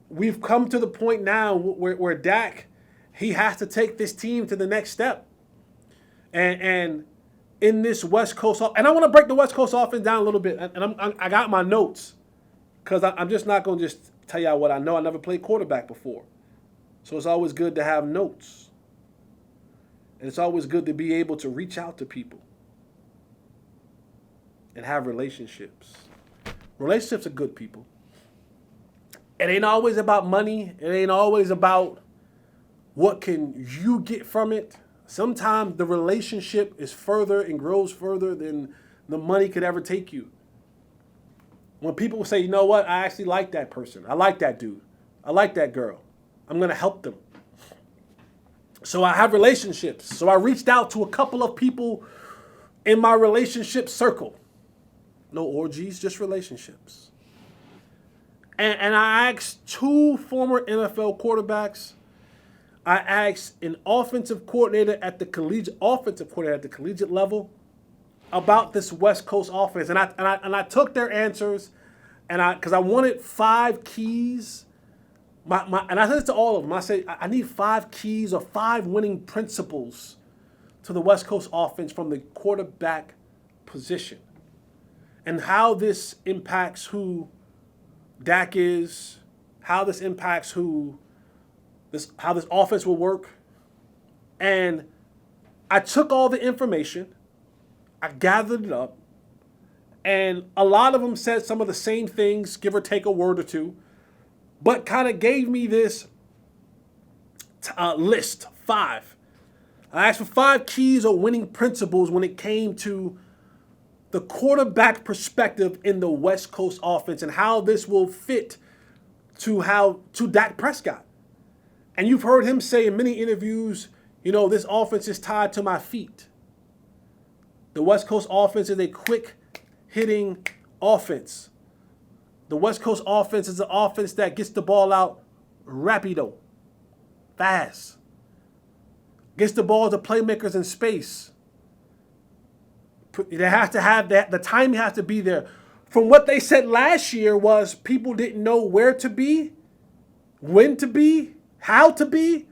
we've come to the point now where Dak, he has to take this team to the next step. And in this West Coast, and I want to break the West Coast offense down a little bit. And I got my notes because I'm just not going to just tell y'all what I know. I never played quarterback before. So it's always good to have notes. And it's always good to be able to reach out to people and have relationships. Relationships are good, people. It ain't always about money. It ain't always about what can you get from it. Sometimes the relationship is further and grows further than the money could ever take you. When people say, you know what, I actually like that person. I like that dude. I like that girl. I'm going to help them. So I have relationships. So I reached out to a couple of people in my relationship circle. No orgies, just relationships. And I asked 2 former NFL quarterbacks. I asked an offensive coordinator at the collegiate level about this West Coast offense, and I took their answers, because I wanted 5 keys. And I said it to all of them. I said I need 5 keys or 5 winning principles to the West Coast offense from the quarterback position, and how this impacts who Dak is, how this impacts how this offense will work. And I took all the information, I gathered it up, and a lot of them said some of the same things, give or take a word or two, but kind of gave me this list, 5. I asked for 5 keys or winning principles when it came to the quarterback perspective in the West Coast offense and how this will fit to Dak Prescott. And you've heard him say in many interviews, this offense is tied to my feet. The West Coast offense is a quick-hitting offense. The West Coast offense is an offense that gets the ball out rapido, fast. Gets the ball to playmakers in space. They have to have that. The timing has to be there. From what they said last year was people didn't know where to be, when to be, how to be.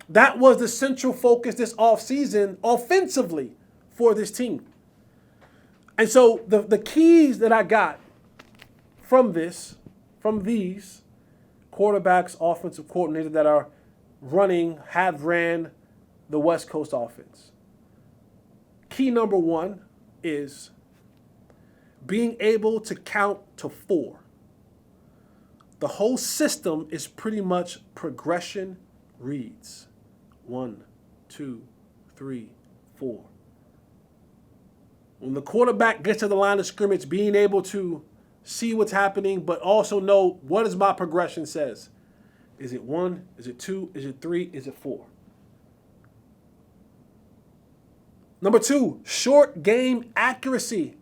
That was the central focus this offseason offensively for this team. And so the keys that I got from these quarterbacks, offensive coordinators that have ran the West Coast offense. Key number 1 is being able to count to 4. The whole system is pretty much progression reads. 1, 2, 3, 4. When the quarterback gets to the line of scrimmage, being able to see what's happening, but also know what does my progression says. Is it 1? Is it 2? Is it 3? Is it 4? Number 2, short game accuracy.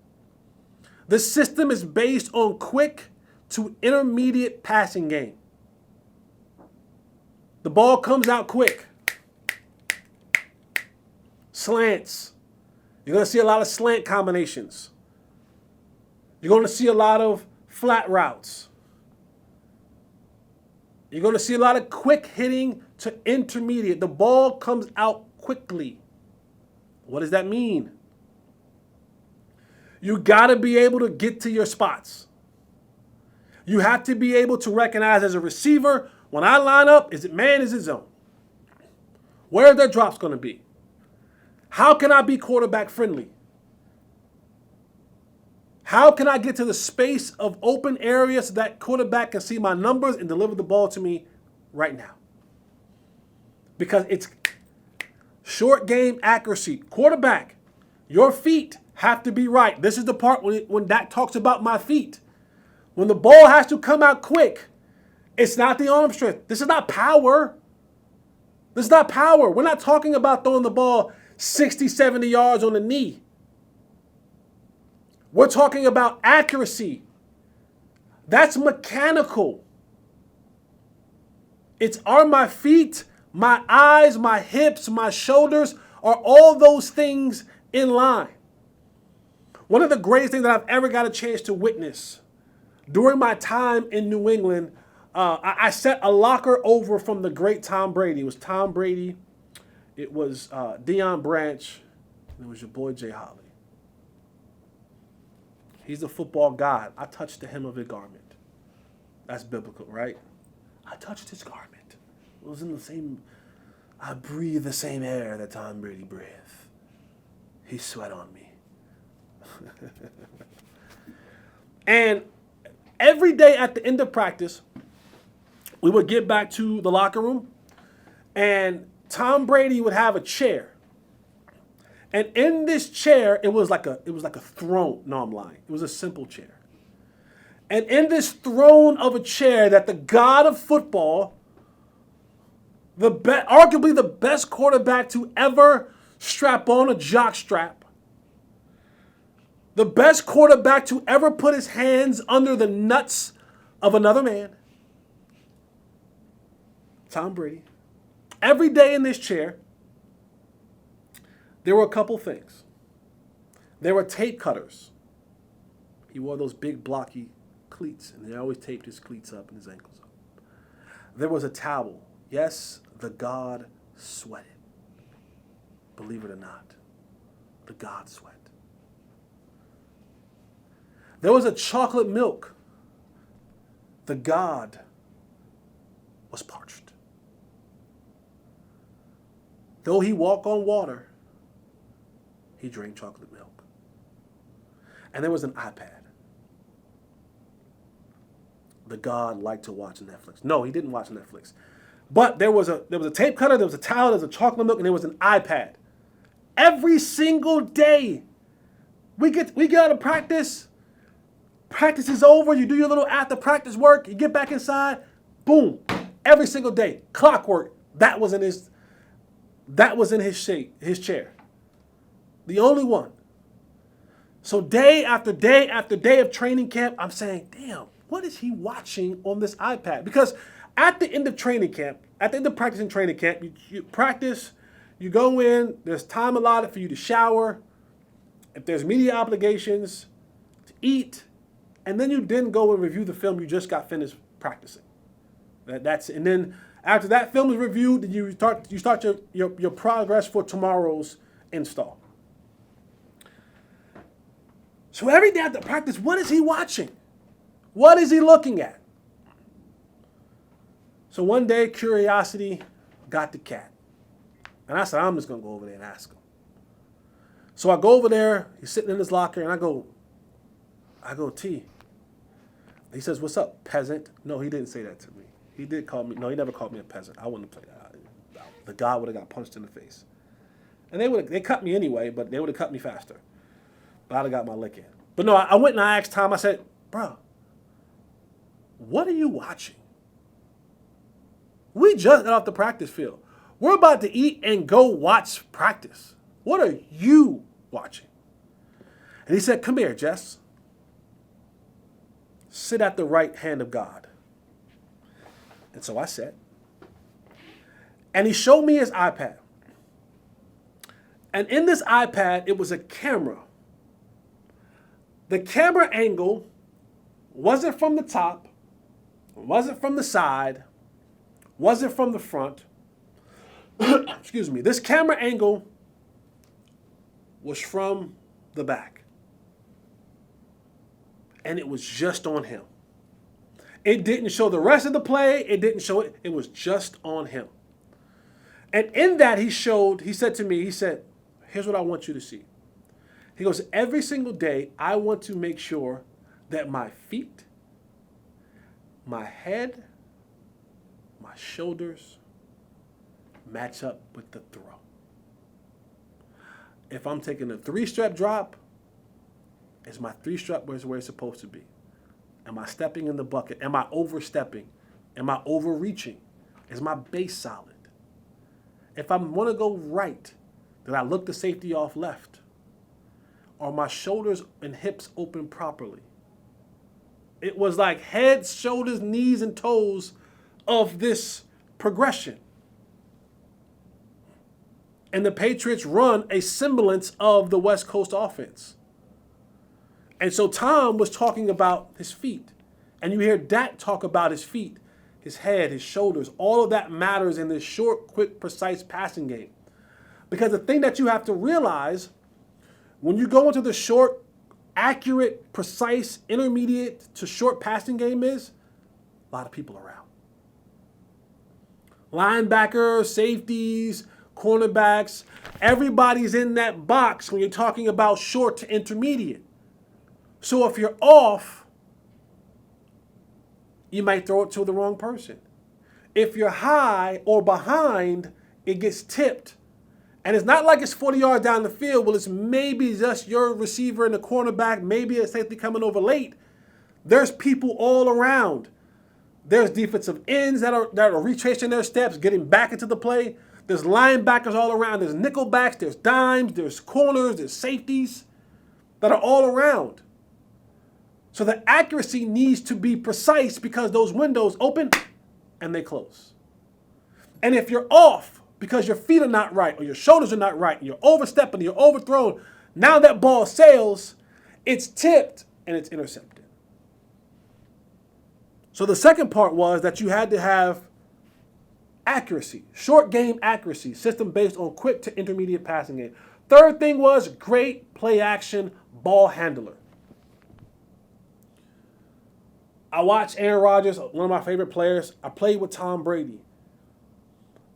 The system is based on quick to intermediate passing game. The ball comes out quick. Slants. You're going to see a lot of slant combinations. You're going to see a lot of flat routes. You're going to see a lot of quick hitting to intermediate. The ball comes out quickly. What does that mean? You got to be able to get to your spots. You have to be able to recognize as a receiver, when I line up, is it man, is it zone? Where are their drops going to be? How can I be quarterback friendly? How can I get to the space of open areas so that quarterback can see my numbers and deliver the ball to me right now? Because it's short game accuracy. Quarterback, your feet have to be right. This is the part when Dak talks about my feet. When the ball has to come out quick, it's not the arm strength. This is not power. This is not power. We're not talking about throwing the ball 60, 70 yards on the knee. We're talking about accuracy. That's mechanical. Are my feet, my eyes, my hips, my shoulders, are all those things in line? One of the greatest things that I've ever got a chance to witness during my time in New England, I set a locker over from the great Tom Brady. It was Tom Brady. It was Deion Branch. And it was your boy Jay Holley. He's a football god. I touched the hem of his garment. That's biblical, right? I touched his garment. It was in the same, I breathe the same air that Tom Brady breathed. He sweat on me. And every day at the end of practice, we would get back to the locker room, and Tom Brady would have a chair. And in this chair, it was like a throne. No, I'm lying. It was a simple chair. And in this throne of a chair that the God of football, arguably the best quarterback to ever strap on a jock strap, the best quarterback to ever put his hands under the nuts of another man, Tom Brady, every day in this chair, there were a couple things. There were tape cutters. He wore those big blocky cleats, and he always taped his cleats up and his ankles up. There was a towel. Yes, the God sweated. Believe it or not, the God sweat. There was a chocolate milk. The God was parched. Though he walked on water, he drank chocolate milk. And there was an iPad. The God liked to watch Netflix. No, he didn't watch Netflix. But there was a tape cutter, there was a towel, there was a chocolate milk, and there was an iPad. Every single day, we get out of practice. Practice is over. You do your little after practice work. You get back inside. Boom. Every single day, clockwork. That was in his chair. The only one. So day after day after day of training camp, I'm saying, damn, what is he watching on this iPad? Because at the end of training camp, at the end of practice and training camp, you practice, you go in, there's time allotted for you to shower, if there's media obligations, to eat, and then you go and review the film you just got finished practicing. That's and then after that film is reviewed, then you start your progress for tomorrow's install. So every day after practice, what is he watching? What is he looking at? So one day, curiosity got the cat. And I said, I'm just going to go over there and ask him. So I go over there, he's sitting in his locker, and I go, T. He says, what's up, peasant? No, he didn't say that to me. He did call me, no, he never called me a peasant. I wouldn't have played that. The guy would have got punched in the face. And they cut me anyway, but they would have cut me faster. But I'd have got my lick in. But no, I went and I asked Tom, I said, bro, what are you watching? We just got off the practice field. We're about to eat and go watch practice. What are you watching? And he said, come here, Jess. Sit at the right hand of God. And so I sat. And he showed me his iPad. And in this iPad, it was a camera. The camera angle wasn't from the top, wasn't from the side, wasn't from the front. Excuse me. This camera angle was from the back. And it was just on him. It didn't show the rest of the play. It didn't show it. It was just on him. And in that he said to me, here's what I want you to see. He goes, every single day, I want to make sure that my feet, my head, my shoulders match up with the throw. If I'm taking a 3-step drop, is my 3-step where it's supposed to be? Am I stepping in the bucket? Am I overstepping? Am I overreaching? Is my base solid? If I want to go right, then I look the safety off left. Are my shoulders and hips open properly? It was like heads, shoulders, knees, and toes of this progression. And the Patriots run a semblance of the West Coast offense. And so Tom was talking about his feet. And you hear Dak talk about his feet, his head, his shoulders. All of that matters in this short, quick, precise passing game. Because the thing that you have to realize, when you go into the short, accurate, precise, intermediate to short passing game is a lot of people around. Linebackers, safeties, cornerbacks, everybody's in that box when you're talking about short to intermediate. So if you're off, you might throw it to the wrong person. If you're high or behind, it gets tipped And it's not like it's 40 yards down the field. Well, it's maybe just your receiver and the cornerback, maybe a safety coming over late. There's people all around. There's defensive ends that are retracing their steps, getting back into the play. There's linebackers all around. There's nickelbacks, there's dimes, there's corners, there's safeties that are all around. So the accuracy needs to be precise because those windows open and they close. And if you're off because your feet are not right or your shoulders are not right and you're overstepping, you're overthrown, now that ball sails, it's tipped and it's intercepted. So the second part was that you had to have accuracy, short game accuracy, system based on quick to intermediate passing game. Third thing was great play action ball handler. I watched Aaron Rodgers, one of my favorite players. I played with Tom Brady.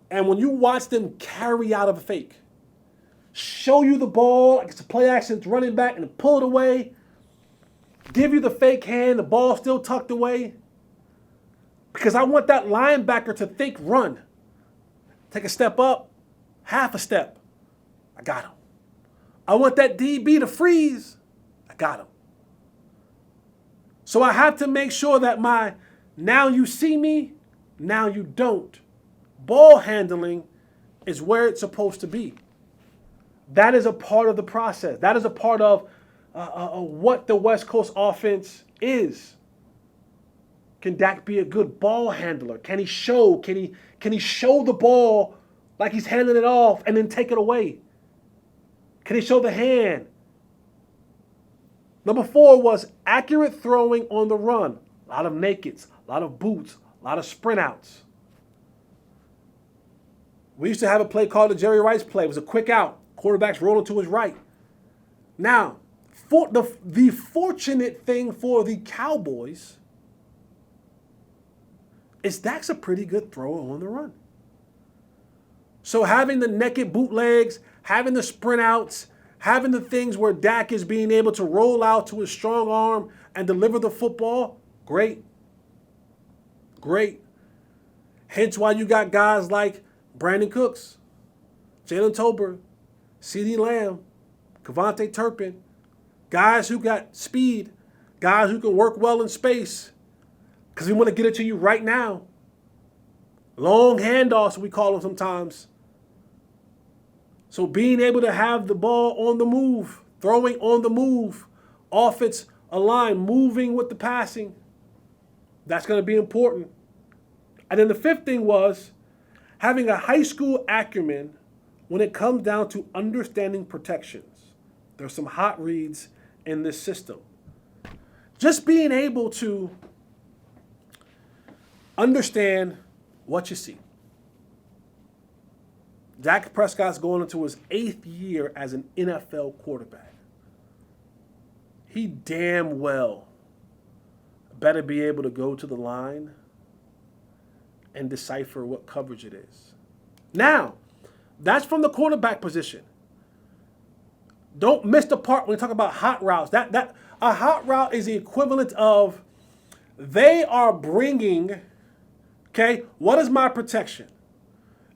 And when you watch them carry out of a fake, show you the ball, like it's a play action, it's running back, and pull it away, give you the fake hand, the ball still tucked away. Because I want that linebacker to think run. Take a step up, half a step. I got him. I want that DB to freeze. I got him. So I have to make sure that my now you see me, now you don't. Ball handling is where it's supposed to be. That is a part of the process. That is a part of what the West Coast offense is. Can Dak be a good ball handler? Can he show? Can he show the ball like he's handing it off and then take it away? Can he show the hand? Number 4 was accurate throwing on the run. A lot of nakeds, a lot of boots, a lot of sprint outs. We used to have a play called the Jerry Rice play. It was a quick out. Quarterback's rolling to his right. Now, for the fortunate thing for the Cowboys is Dak's a pretty good thrower on the run. So having the naked bootlegs, having the sprint outs, having the things where Dak is being able to roll out to his strong arm and deliver the football, great. Great. Hence why you got guys like Brandon Cooks, Jalen Tolbert, CeeDee Lamb, Kevontae Turpin, guys who got speed, guys who can work well in space, because we want to get it to you right now. Long handoffs, we call them sometimes. So being able to have the ball on the move, throwing on the move, offense aligned, moving with the passing, that's going to be important. And then the fifth thing was having a high school acumen when it comes down to understanding protections. There's some hot reads in this system. Just being able to understand what you see. Dak Prescott's going into his 8th year as an NFL quarterback. He damn well better be able to go to the line and decipher what coverage it is. Now, that's from the quarterback position. Don't miss the part when we talk about hot routes. That a hot route is the equivalent of they are bringing, okay, what is my protection?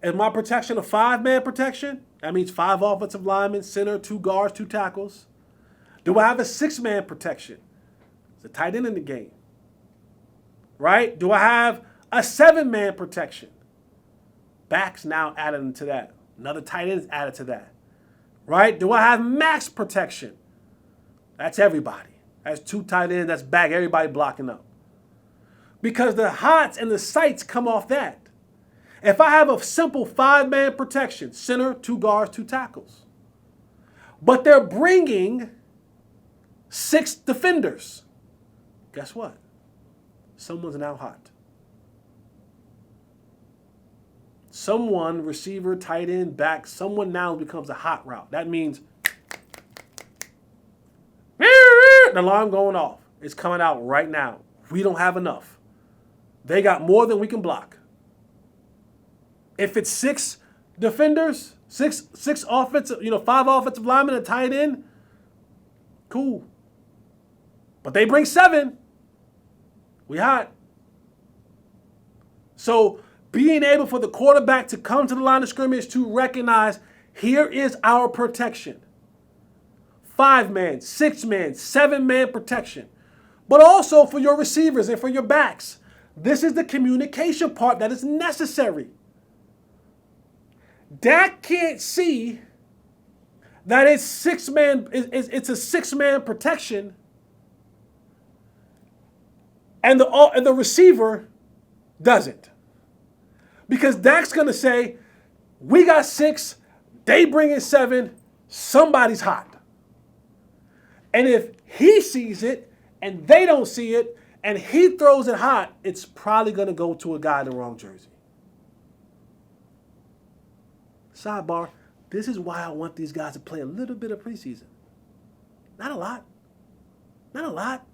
Is my protection a 5-man protection? That means 5 offensive linemen, center, 2 guards, 2 tackles. Do I have a 6-man protection? It's a tight end in the game. Right? Do I have a 7-man protection? Backs now added into that. Another tight end is added to that. Right? Do I have max protection? That's everybody. That's 2 tight ends, that's back, everybody blocking up. Because the hots and the sights come off that. If I have a simple 5-man protection, center, 2 guards, 2 tackles, but they're bringing 6 defenders, guess what? Someone's now hot. Someone, receiver, tight end, back, someone now becomes a hot route. That means the alarm going off. It's coming out right now. We don't have enough. They got more than we can block. If it's 6 defenders, six offensive, 5 offensive linemen, a tight end, cool. But they bring 7. We hot. So being able for the quarterback to come to the line of scrimmage to recognize Here is our protection. 5-man, 6-man, 7-man protection. But also for your receivers and for your backs. This is the communication part that is necessary. Dak can't see that it's 6-man, it's a 6-man protection, and the receiver doesn't. Because Dak's gonna say, we got 6, they bring in 7, somebody's hot. And if he sees it and they don't see it and he throws it hot, it's probably gonna go to a guy in the wrong jersey. Sidebar, this is why I want these guys to play a little bit of preseason. Not a lot. Not a lot.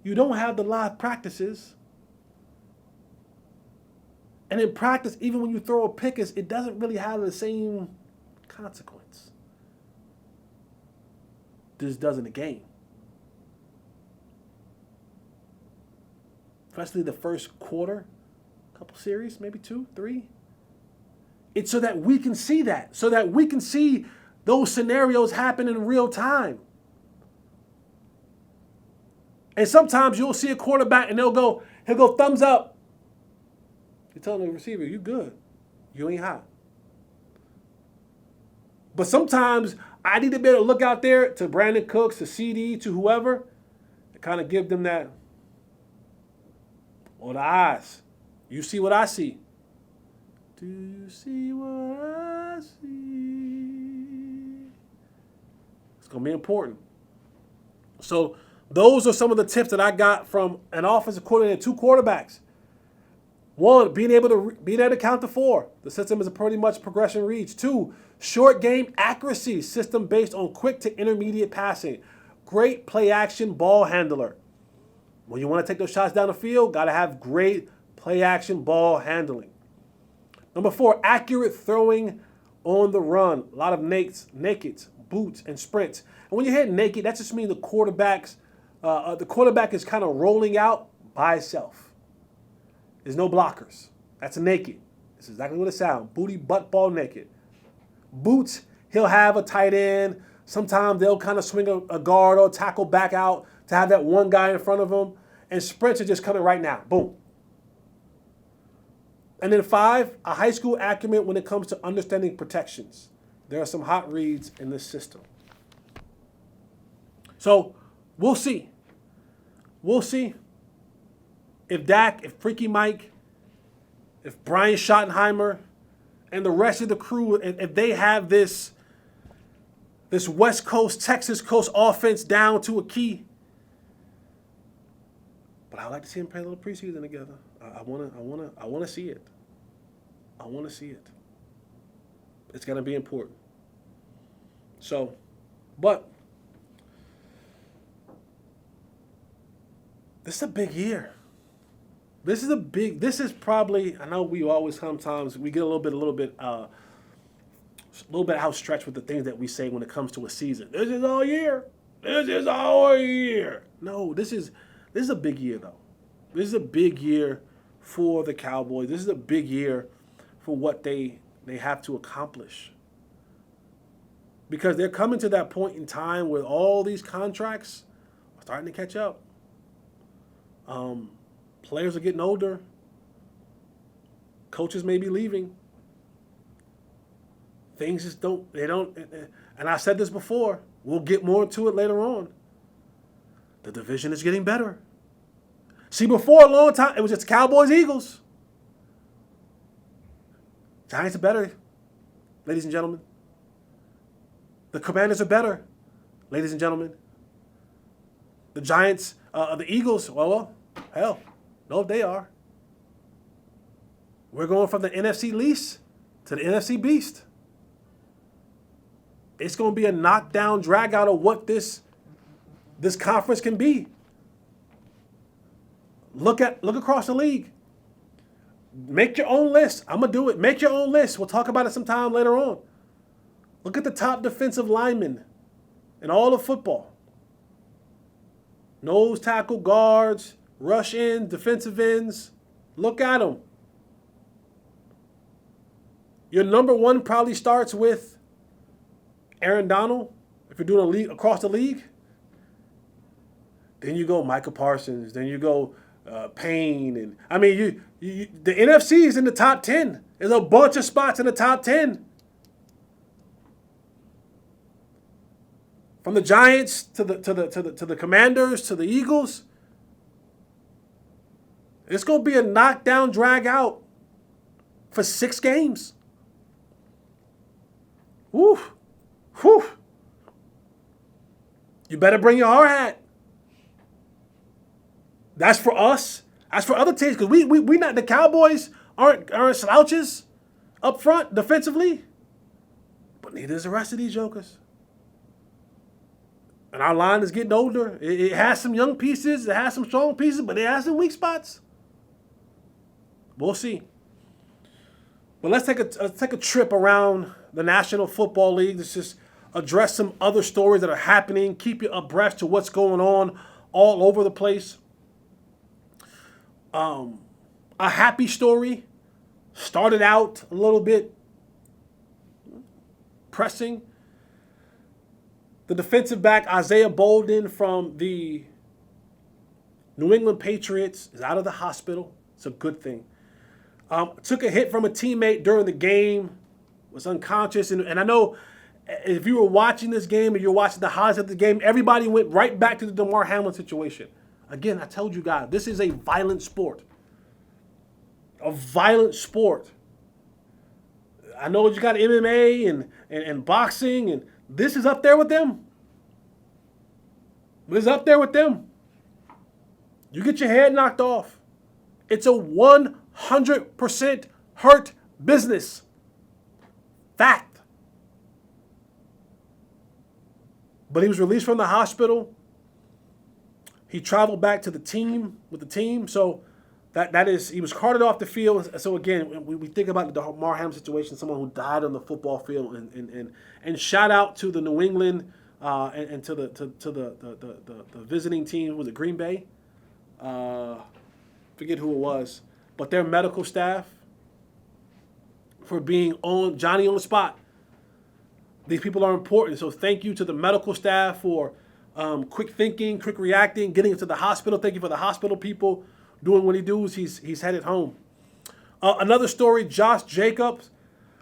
You don't have the live practices. And in practice, even when you throw a pick, it doesn't really have the same consequence. This does in a game. Especially the first quarter, couple series, maybe 2, 3. It's so that we can see that, so that we can see those scenarios happen in real time. And sometimes you'll see a quarterback and he'll go thumbs up. You're telling the receiver, you good. You ain't hot. But sometimes I need to be able to look out there to Brandon Cooks, to CD, to whoever, and kind of give them that, or the eyes. You see what I see. Do you see what I see? It's going to be important. So those are some of the tips that I got from an offensive coordinator, 2 quarterbacks. 1, being able to count to 4. The system is a pretty much progression reads. 2, short game accuracy, system based on quick to intermediate passing. Great play action ball handler. When you want to take those shots down the field, got to have great play action ball handling. Number 4, accurate throwing on the run. A lot of nakeds, boots, and sprints. And when you hit naked, that just means the quarterback is kind of rolling out by itself. There's no blockers. That's a naked. This is exactly what it sounds. Booty, butt, ball, naked. Boots, he'll have a tight end. Sometimes they'll kind of swing a guard or tackle back out to have that one guy in front of them. And sprints are just coming right now. Boom. And then 5, a high school acumen when it comes to understanding protections. There are some hot reads in this system. So we'll see. We'll see if Dak, if Freaky Mike, if Brian Schottenheimer, and the rest of the crew, if they have this West Coast, Texas Coast offense down to a key. But I'd like to see them play a little preseason together. I want to see it. I want to see it. It's going to be important. So, but this is a big year. This is probably, I know we always sometimes, we get a little bit outstretched with the things that we say when it comes to a season. This is all year. This is all year. No, this is a big year, though. This is a big year for the Cowboys. This is a big year for what they have to accomplish. Because they're coming to that point in time where all these contracts are starting to catch up. Players are getting older. Coaches may be leaving. Things just don't, and I said this before, we'll get more into it later on. The division is getting better. See, before a long time, it was just Cowboys, Eagles. Giants are better, ladies and gentlemen. The Commanders are better, ladies and gentlemen. The Giants, the Eagles, well, hell, no, they are. We're going from the NFC least to the NFC beast. It's going to be a knockdown, drag out of what this conference can be. Look across the league. Make your own list. I'm going to do it. Make your own list. We'll talk about it sometime later on. Look at the top defensive linemen in all of football. Nose tackle, guards, rush in, defensive ends. Look at them. Your number one probably starts with Aaron Donald, if you're doing a league across the league, then you go Micah Parsons, then you go Payne, and I mean the NFC is in the top 10. There's a bunch of spots in the top 10. From the Giants to the Commanders to the Eagles, it's gonna be a knockdown, drag out for 6 games. Woo, whew. You better bring your hard hat. That's for us. That's for other teams because we not the Cowboys aren't slouches up front defensively, but neither is the rest of these jokers. And our line is getting older. It has some young pieces. It has some strong pieces, but it has some weak spots. We'll see. But let's take a trip around the National Football League. Let's just address some other stories that are happening. Keep you abreast to what's going on all over the place. A happy story. Started out a little bit pressing. The defensive back, Isaiah Bolden from the New England Patriots, is out of the hospital. It's a good thing. Took a hit from a teammate during the game, was unconscious. And I know if you were watching this game and you're watching the highlights of the game, everybody went right back to the DeMarvion situation. Again, I told you guys, this is a violent sport. A violent sport. I know you got MMA and boxing, and this is up there with them. This is up there with them. You get your head knocked off. It's a 100% hurt business. Fact. But he was released from the hospital. He traveled back to the team with the team. So that is, he was carted off the field. So again, we think about the DeMarvion situation, someone who died on the football field, and shout out to the New England and to the visiting team. Was it Green Bay? Forget who it was, but their medical staff for being on Johnny on the spot. These people are important. So thank you to the medical staff for quick thinking, quick reacting, getting into the hospital. Thank you for the hospital people doing what he does. He's headed home. Another story, Josh Jacobs.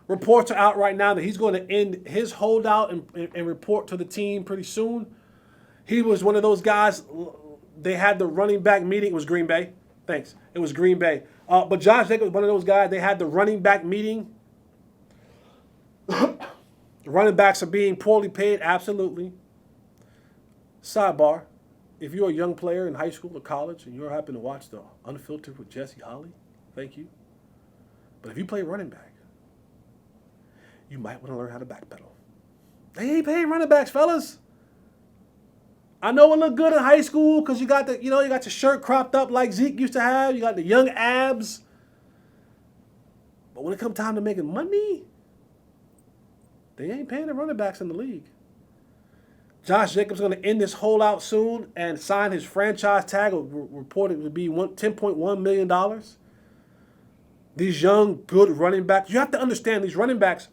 Reports are out right now that he's going to end his holdout and report to the team pretty soon. He was one of those guys. They had the running back meeting. It was Green Bay. Thanks. It was Green Bay. But Josh Jacobs was one of those guys. They had the running back meeting. The running backs are being poorly paid. Absolutely. Sidebar. If you're a young player in high school or college and you happen to watch the Unfiltered with Jesse Holley, thank you. But if you play running back, you might want to learn how to backpedal. They ain't paying running backs, fellas. I know it look good in high school because you got you got your shirt cropped up like Zeke used to have. You got the young abs. But when it comes time to making money, they ain't paying the running backs in the league. Josh Jacobs is going to end this holdout soon and sign his franchise tag, reported to be $10.1 million. These young, good running backs. You have to understand these running backs,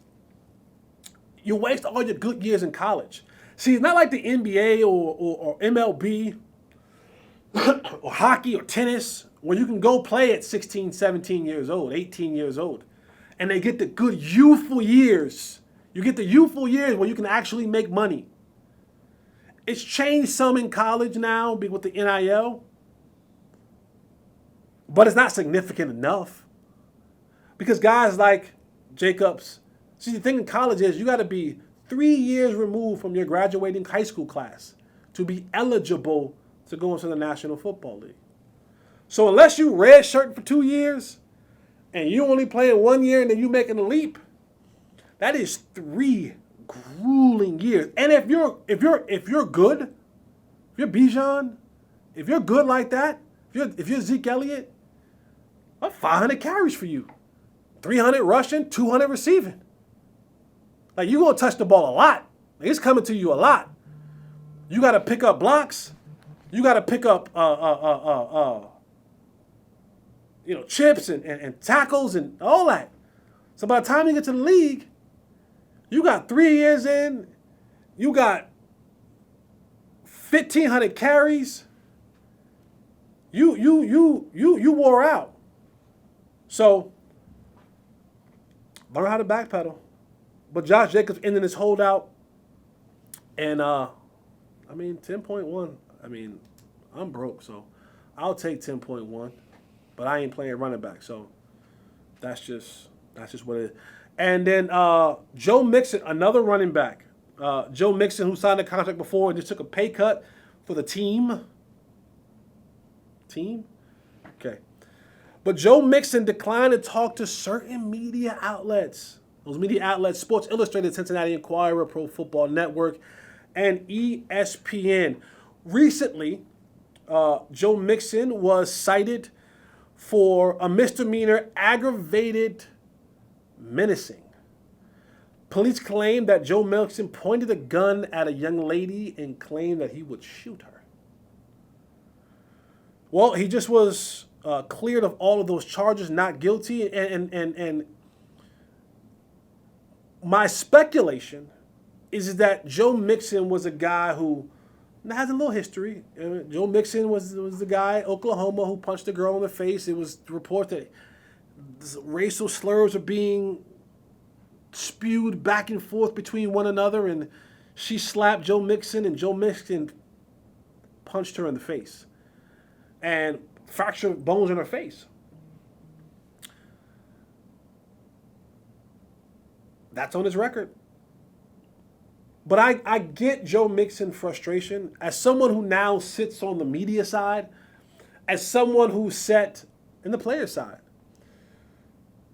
you waste all your good years in college. See, it's not like the NBA or MLB or hockey or tennis where you can go play at 16, 17 years old, 18 years old. And they get the good youthful years. You get the youthful years where you can actually make money. It's changed some in college now with the NIL. But it's not significant enough. Because guys like Jacobs, see, the thing in college is you got to be 3 years removed from your graduating high school class to be eligible to go into the National Football League. So unless you redshirt for 2 years and you only playing 1 year and then you making a leap, that is 3 grueling years. And if you're good, if you're Bijan, if you're good like that, if you're Zeke Elliott, 500 carries for you, 300 rushing, 200 receiving. Like, you're going to touch the ball a lot. Like, it's coming to you a lot. You got to pick up blocks. You got to pick up chips and tackles and all that. So by the time you get to the league, you got 3 years in, You got 1,500 carries. You wore out. So learn how to backpedal. But Josh Jacobs ending his holdout, and 10.1. I mean, I'm broke, so I'll take 10.1. But I ain't playing running back, so that's just what it is. And then Joe Mixon, another running back. Joe Mixon, who signed a contract before and just took a pay cut for the team. Okay. But Joe Mixon declined to talk to certain media outlets. Those media outlets, Sports Illustrated, Cincinnati Enquirer, Pro Football Network, and ESPN. Recently, Joe Mixon was cited for a misdemeanor aggravated menacing. Police claim that Joe Mixon pointed a gun at a young lady and claimed that he would shoot her. Well, he just was cleared of all of those charges, not guilty. And my speculation is that Joe Mixon was a guy who has a little history. Joe Mixon was the guy, Oklahoma, who punched a girl in the face. It was reported that racial slurs are being spewed back and forth between one another, and she slapped Joe Mixon, and Joe Mixon punched her in the face and fractured bones in her face. That's on his record. But I get Joe Mixon's frustration as someone who now sits on the media side, as someone who sat in the player side.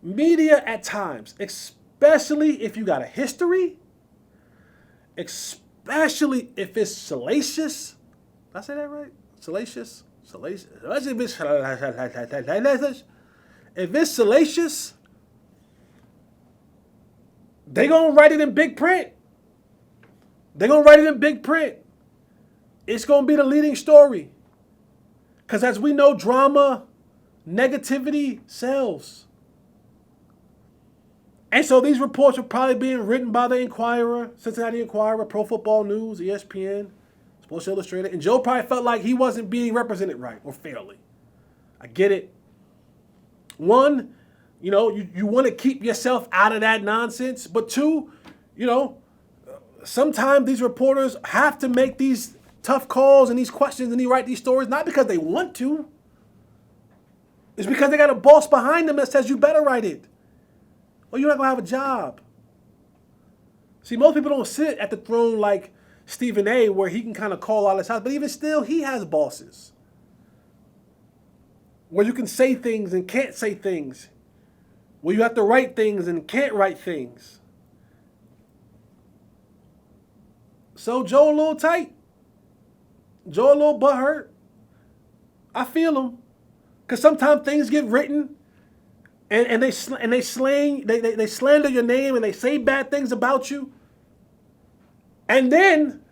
Media at times, especially if you got a history, especially if it's salacious. Did I say that right? Salacious? Salacious. If it's salacious, they gonna write it in big print. They're going to write it in big print. It's going to be the leading story. Because as we know, drama, negativity sells. And so these reports are probably being written by the Enquirer, Cincinnati Enquirer, Pro Football News, ESPN, Sports Illustrated. And Joe probably felt like he wasn't being represented right or fairly. I get it. One, you want to keep yourself out of that nonsense. But two, sometimes these reporters have to make these tough calls and these questions and they write these stories not because they want to. It's because they got a boss behind them that says you better write it or you're not going to have a job. See, most people don't sit at the throne like Stephen A. where he can kind of call all his house, but even still, he has bosses. Where you can say things and can't say things. Where you have to write things and can't write things. So Joe a little tight. Joe a little butthurt. I feel him. Because sometimes things get written and they slander your name and they say bad things about you. And then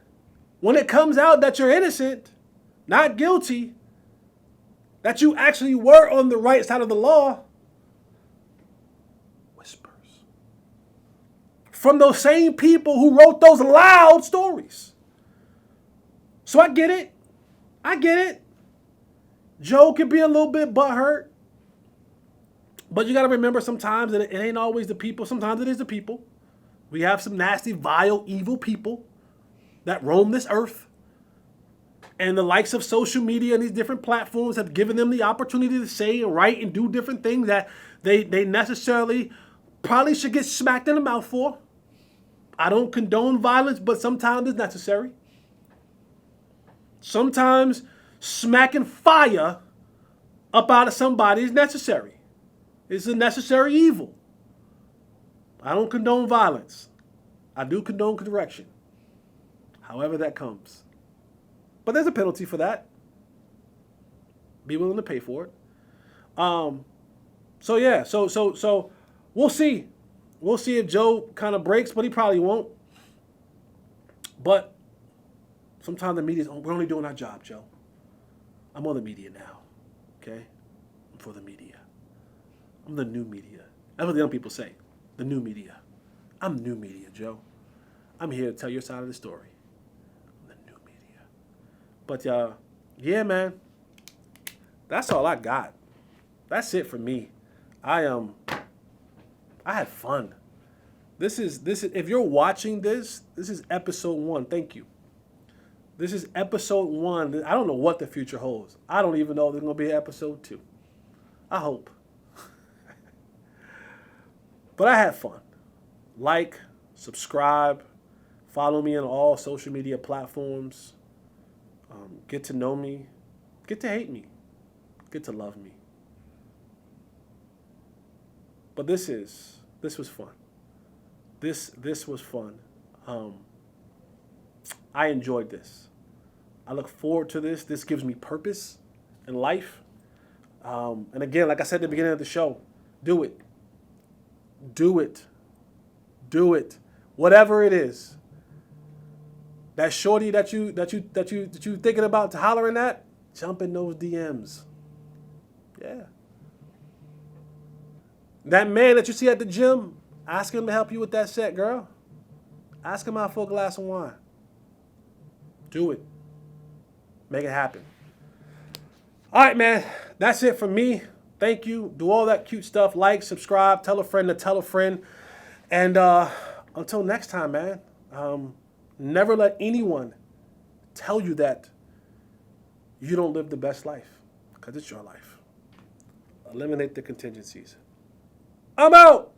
when it comes out that you're innocent, not guilty, that you actually were on the right side of the law, whispers from those same people who wrote those loud stories. So I get it. Joe can be a little bit butthurt. But you got to remember sometimes that it ain't always the people. Sometimes it is the people. We have some nasty, vile, evil people that roam this earth. And the likes of social media and these different platforms have given them the opportunity to say and write and do different things that they necessarily probably should get smacked in the mouth for. I don't condone violence, but sometimes it's necessary. Sometimes smacking fire up out of somebody is necessary. It's a necessary evil. I don't condone violence. I do condone correction. However that comes. But there's a penalty for that. Be willing to pay for it. So we'll see. We'll see if Joe kind of breaks, but he probably won't. But sometimes the media's, we're only doing our job, Joe. I'm on the media now. Okay? I'm for the media. I'm the new media. That's what the young people say. The new media. I'm new media, Joe. I'm here to tell your side of the story. The new media. But yeah, man. That's all I got. That's it for me. I had fun. This is if you're watching this is episode 1. Thank you. This is episode 1. I don't know what the future holds. I don't even know if there's going to be an episode 2. I hope. But I had fun. Like, subscribe, follow me on all social media platforms. Get to know me. Get to hate me. Get to love me. But this was fun. This was fun. I enjoyed this. I look forward to this. This gives me purpose in life. And again, like I said at the beginning of the show, do it. Do it. Do it. Whatever it is. That shorty that you thinking about to hollering at, jump in those DMs. Yeah. That man that you see at the gym, ask him to help you with that set, girl. Ask him out for a glass of wine. Do it. Make it happen. All right, man. That's it for me. Thank you. Do all that cute stuff. Like, subscribe, tell a friend to tell a friend. And until next time, man, never let anyone tell you that you don't live the best life, because it's your life. Eliminate the contingencies. I'm out!